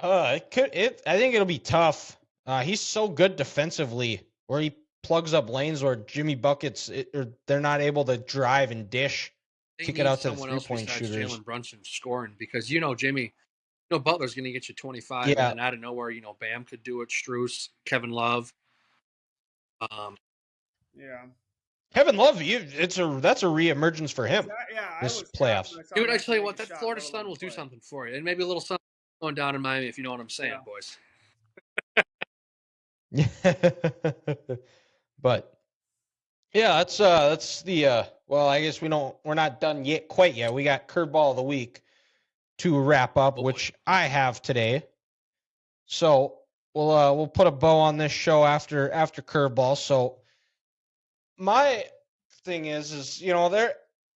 A: I think it'll be tough. He's so good defensively, where he plugs up lanes where Jimmy buckets, or they're not able to drive and dish, kick it out to the 3-point shooters.
B: Jalen Brunson scoring, because Jimmy, Butler's going to get you 25,
A: Yeah.
B: and then out of nowhere, Bam could do it. Strus, Kevin Love.
C: Yeah.
A: Kevin Love, that's a reemergence for him. This playoffs.
B: Dude, I tell you what, that Florida sun will do something for you, and maybe a little something going down in Miami, if you know what I'm saying, boys.
A: But yeah, that's the well, I guess we're not done quite yet. We got Curveball of the Week to wrap up, which I have today. So we'll put a bow on this show after Curveball. So my thing is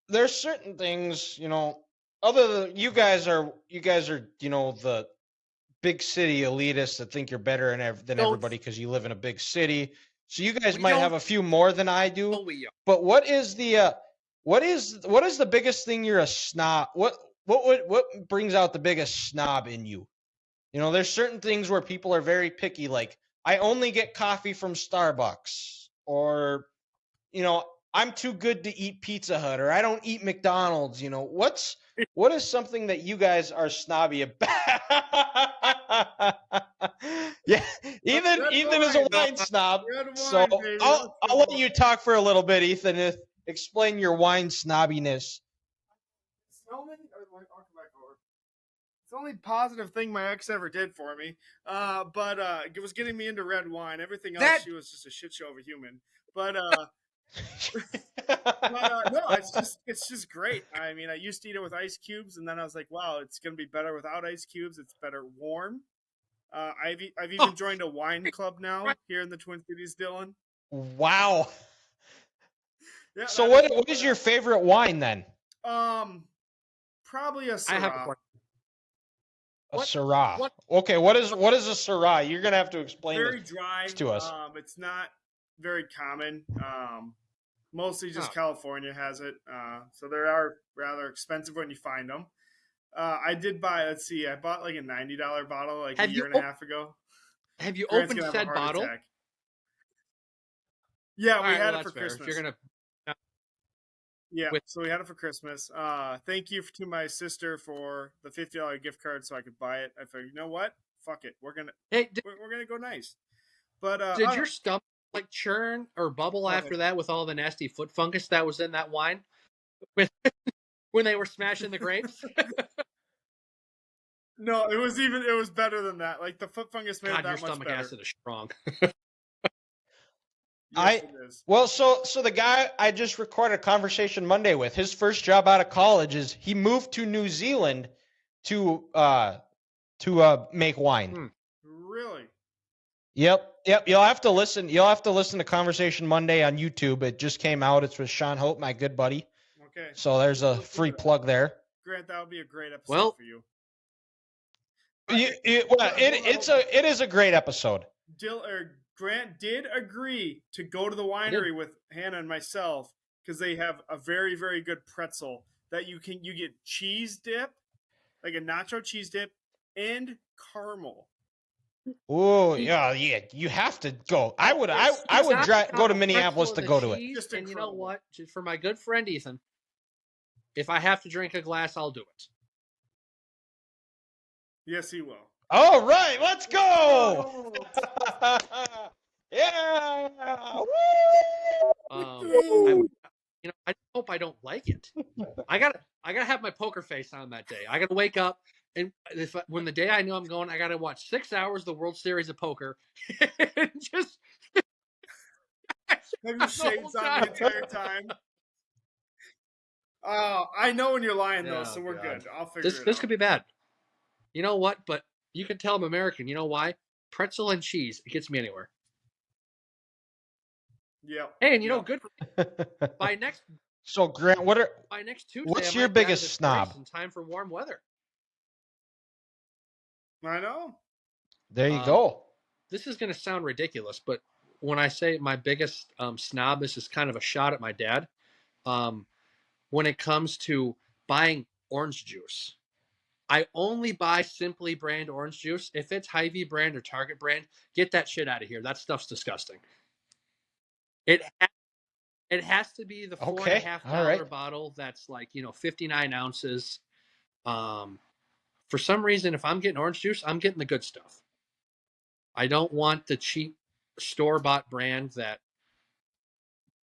A: there's certain things, other than you guys are the big city elitists that think you're better than everybody because you live in a big city. So you guys might have a few more than I do. But what is the biggest thing you're a snob? What brings out the biggest snob in you? There's certain things where people are very picky, like I only get coffee from Starbucks, or I'm too good to eat Pizza Hut, or I don't eat McDonald's. What is something that you guys are snobby about? Yeah, Ethan is a wine snob. So I'll let you talk for a little bit, Ethan. Explain your wine snobbiness.
C: It's the only positive thing my ex ever did for me. But it was getting me into red wine. Everything else, she was just a shit show of a human. But no, it's just great. I mean, I used to eat it with ice cubes, and then I was like, wow, it's gonna be better without ice cubes. It's better warm. I've even joined a wine club now here in the Twin Cities, Dylan.
A: Wow.
C: Yeah,
A: so what is your favorite wine then?
C: Probably a Syrah.
A: A Syrah. Okay, what is a Syrah? You're gonna have to explain
C: very dry
A: to us.
C: It's not very common. Mostly just California has it. So they are rather expensive when you find them. I did buy. Let's see. I bought like a $90 bottle like a year and a half ago.
B: Have you opened said bottle?
C: Yeah, we had it for Christmas.
B: You're gonna.
C: Yeah, so we had it for Christmas. Thank you to my sister for the $50 gift card so I could buy it. I figured, you know what? Fuck it. We're gonna go nice. But
B: did your stomach like churn or bubble after that with all the nasty foot fungus that was in that wine when they were smashing the grapes?
C: No, it was better than that. Like the foot fungus made it that much better.
B: Your stomach acid is strong.
C: Yes, it is.
A: Well, so the guy I just recorded a conversation Monday with, his first job out of college is he moved to New Zealand to make wine.
C: Really?
A: Yep. You'll have to listen to Conversation Monday on YouTube. It just came out. It's with Sean Hope, my good buddy.
C: Okay.
A: So there's a free plug there.
C: Grant, that would be a great episode for you.
A: It is a great episode.
C: Grant did agree to go to the winery with Hannah and myself because they have a very, very good pretzel that you get cheese dip, like a nacho cheese dip, and caramel.
A: Oh yeah, you have to go. I would go to Minneapolis to go to it.
B: And you know what? Just for my good friend Ethan, if I have to drink a glass, I'll do it.
C: Yes, he will.
A: All right, let's go. Yeah.
B: I hope I don't like it. I gotta have my poker face on that day. I gotta wake up, and when the day I know I'm going, I gotta watch 6 hours of the World Series of Poker, and just
C: have your shades on the entire time. Oh, I know when you're lying though, so we're good. I'll figure it out.
B: This could be bad. You know what? But you can tell I'm American. You know why? Pretzel and cheese. It gets me anywhere.
C: Yep.
B: Hey, and
C: Yep.
B: good for me.
A: So Grant,
B: By next Tuesday,
A: what's
B: I
A: your
B: might be out of
A: biggest
B: this
A: snob?
B: brace in time for warm weather.
C: I know.
A: There you go.
B: This is going to sound ridiculous, but when I say my biggest snob, this is kind of a shot at my dad. When it comes to buying orange juice, I only buy Simply brand orange juice. If it's Hy-Vee brand or Target brand, get that shit out of here. That stuff's disgusting. It has to be the
A: Okay.
B: $4.5
A: All right.
B: bottle that's like 59 ounces. For some reason, if I'm getting orange juice, I'm getting the good stuff. I don't want the cheap store-bought brand that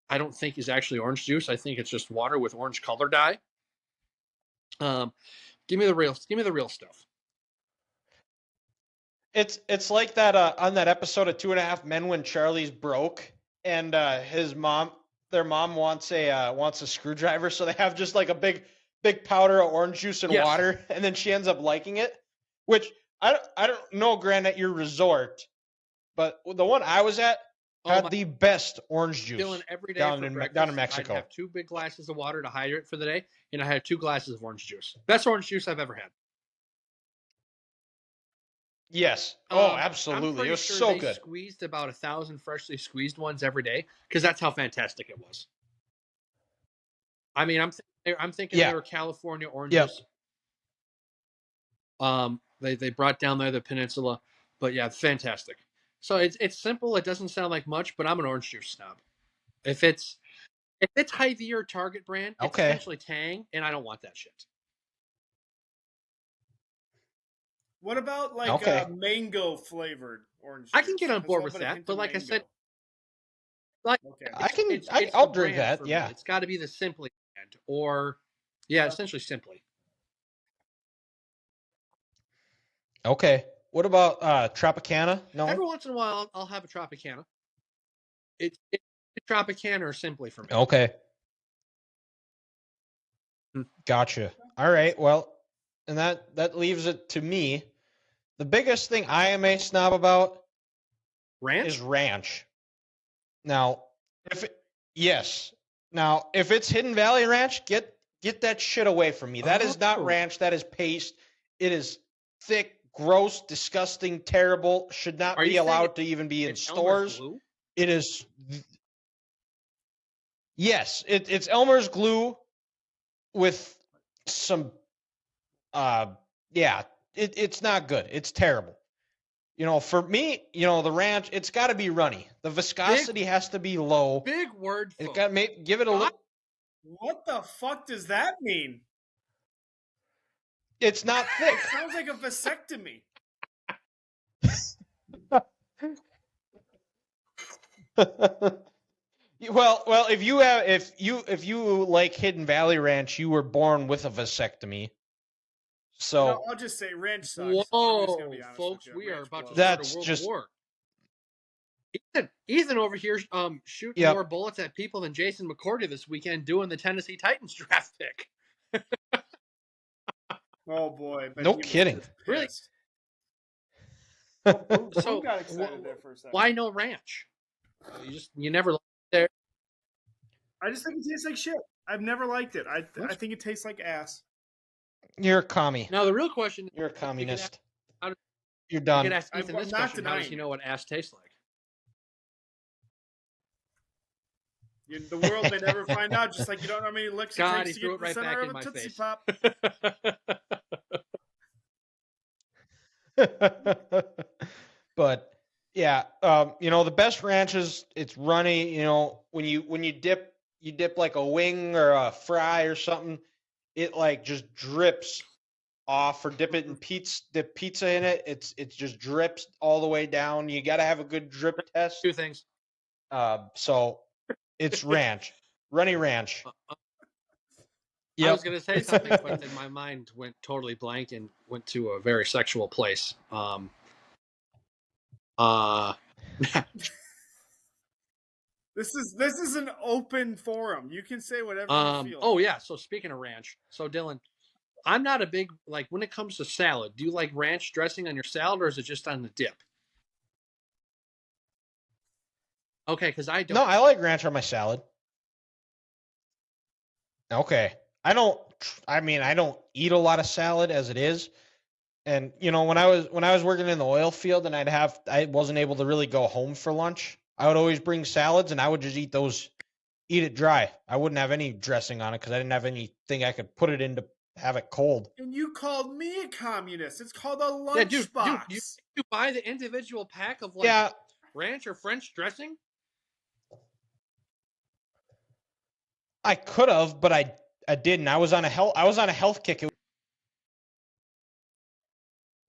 B: I don't think is actually orange juice. I think it's just water with orange color dye. Give me the real stuff.
A: It's like that on that episode of Two and a Half Men when Charlie's broke and their mom wants a screwdriver, so they have just like a big powder of orange juice and
B: Yes.
A: water, and then she ends up liking it. Which I don't know, Grant, at your resort, but the one I was at had the best orange juice
B: Dylan, every day
A: down
B: for
A: in
B: breakfast,
A: Mexico.
B: I'd have 2 big glasses of water to hydrate for the day, and I had 2 glasses of orange juice. Best orange juice I've ever had.
A: Yes. Oh, absolutely. It was
B: sure
A: so
B: they
A: good.
B: squeezed about 1,000 freshly squeezed ones every day because that's how fantastic it was. I mean, I'm thinking they were California oranges. Yep. They brought down there the peninsula, but yeah, fantastic. So it's simple. It doesn't sound like much, but I'm an orange juice snob. If it's Hy-Vee or Target brand, it's essentially Tang, and I don't want that shit.
C: What about mango flavored orange juice?
B: I can get on board with that, but like mango. I said,
A: I'll drink that. Yeah,
B: it's got to be the Simply brand, or essentially Simply.
A: Okay. What about Tropicana? No.
B: Every once in a while, I'll have a Tropicana. It's Tropicana or Simply for me.
A: Okay. Gotcha. All right. Well, and that leaves it to me. The biggest thing I am a snob about is ranch. Now, Now, if it's Hidden Valley Ranch, get that shit away from me. That is not ranch. That is paste. It is thick, gross, disgusting, terrible. Should not be allowed to even be in stores. It is. Yes, it's Elmer's glue with some. It's not good. It's terrible. For me, the ranch, it's got to be runny. The viscosity has to be low.
B: Big word.
A: It's got to give it a little.
C: What the fuck does that mean?
A: It's not thick.
C: It sounds like a vasectomy.
A: Well, if you like Hidden Valley Ranch, you were born with a vasectomy. So
C: no, I'll just say ranch sucks.
B: Whoa, folks, we are about to start a world war. Ethan over here shooting more bullets at people than Jason McCourty this weekend doing the Tennessee Titans draft pick.
C: Oh boy!
A: No kidding.
B: Really?
C: So got excited there for a second.
B: Why no ranch? You never liked it there.
C: I just think it tastes like shit. I've never liked it. I think it tastes like ass.
A: You're a commie.
B: Now the real question:
A: you're a communist. You're done.
B: You could ask Ethan this question: how does he know what ass tastes like?
C: The world may never find out. Just like you don't know how many licks it takes to get the center of a Tootsie Pop.
A: But yeah, the best ranches, it's runny. When you dip like a wing or a fry or something, it like just drips off. Or dip pizza in it. It just drips all the way down. You got to have a good drip test.
B: 2 things.
A: So it's ranch, runny ranch.
B: Yep. I was going to say something, but then my mind went totally blank and went to a very sexual place.
C: This is an open forum. You can say whatever you feel.
B: Oh yeah. So speaking of ranch, so Dylan, I'm not a big when it comes to salad. Do you like ranch dressing on your salad, or is it just on the dip? Okay, because I
A: No,
B: don't.
A: I like ranch on my salad. Okay. I don't eat a lot of salad as it is. And when I was working in the oil field and I wasn't able to really go home for lunch, I would always bring salads and I would just eat it dry. I wouldn't have any dressing on it because I didn't have anything I could put it in to have it cold.
C: And you called me a communist. It's called a
B: Yeah, dude,
C: lunchbox.
B: you buy the individual pack of like
A: Yeah,
B: ranch or French dressing?
A: I could have, but I didn't. I was on a health kick.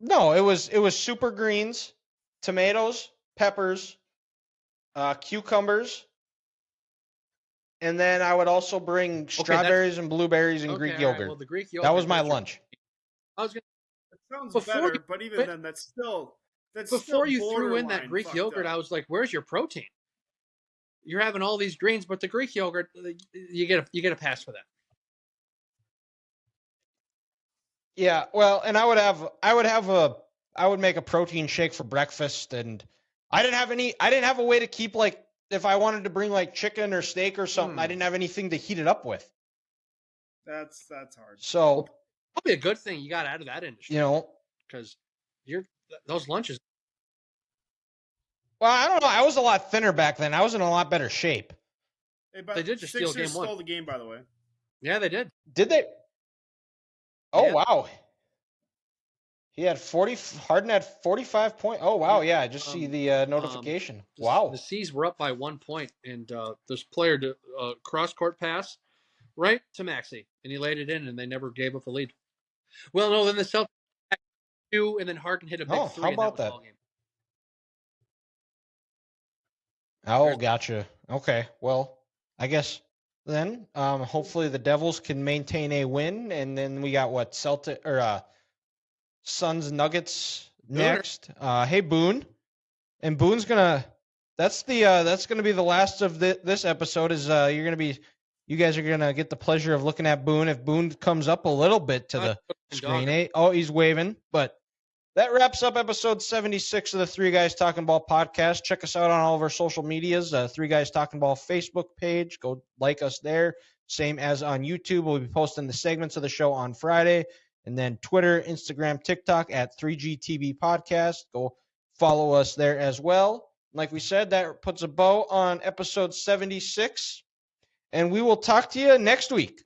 A: No, it was super greens, tomatoes, peppers, cucumbers, and then I would also bring strawberries and blueberries and
B: Okay,
A: Greek
B: all right. Well,
A: yogurt.
B: the Greek yogurt.
A: That was my
B: there's your-
A: lunch.
B: I was gonna
C: It sounds
B: before
C: better,
B: you
C: but even
B: but
C: then, that's still
B: before you threw in that
C: borderline
B: Greek
C: fucked
B: yogurt,
C: up.
B: I was like, "Where's your protein? You're having all these greens, but the Greek yogurt, you get a pass for that."
A: Yeah, well, and I would make a protein shake for breakfast, and I didn't have a way to keep, like, if I wanted to bring like chicken or steak or something, I didn't have anything to heat it up with.
C: That's hard.
A: So,
B: Probably a good thing you got out of that industry because you're those lunches.
A: well, I don't know. I was a lot thinner back then. I was in a lot better shape.
C: Hey, but
B: They did just steal
C: Sixers
B: game one.
C: stole the game, by the way.
B: Yeah, they did.
A: Did they? Oh,
B: Yeah.
A: wow. He had 40. Harden had 45 points. Oh, wow. Yeah, I just see the notification. Wow.
B: The C's were up by 1 point, and this player did cross court pass right to Maxey, and he laid it in, and they never gave up the lead. Well, no, then the Celtics had 2, and then Harden hit a big 3.
A: How about
B: and
A: that?
B: was game.
A: Oh, gotcha. Okay. Well, I guess then hopefully the Devils can maintain a win, and then we got what Suns Nuggets next. Hey Boone, and Boone's gonna. That's gonna be the last of this episode. Is you guys are gonna get the pleasure of looking at Boone if Boone comes up a little bit to the screen. Eh? Oh, he's waving, but. That wraps up episode 76 of the Three Guys Talking Ball podcast. Check us out on all of our social medias. Three Guys Talking Ball Facebook page. Go like us there. Same as on YouTube. We'll be posting the segments of the show on Friday. And then Twitter, Instagram, TikTok at 3GTB Podcast. Go follow us there as well. Like we said, that puts a bow on episode 76. And we will talk to you next week.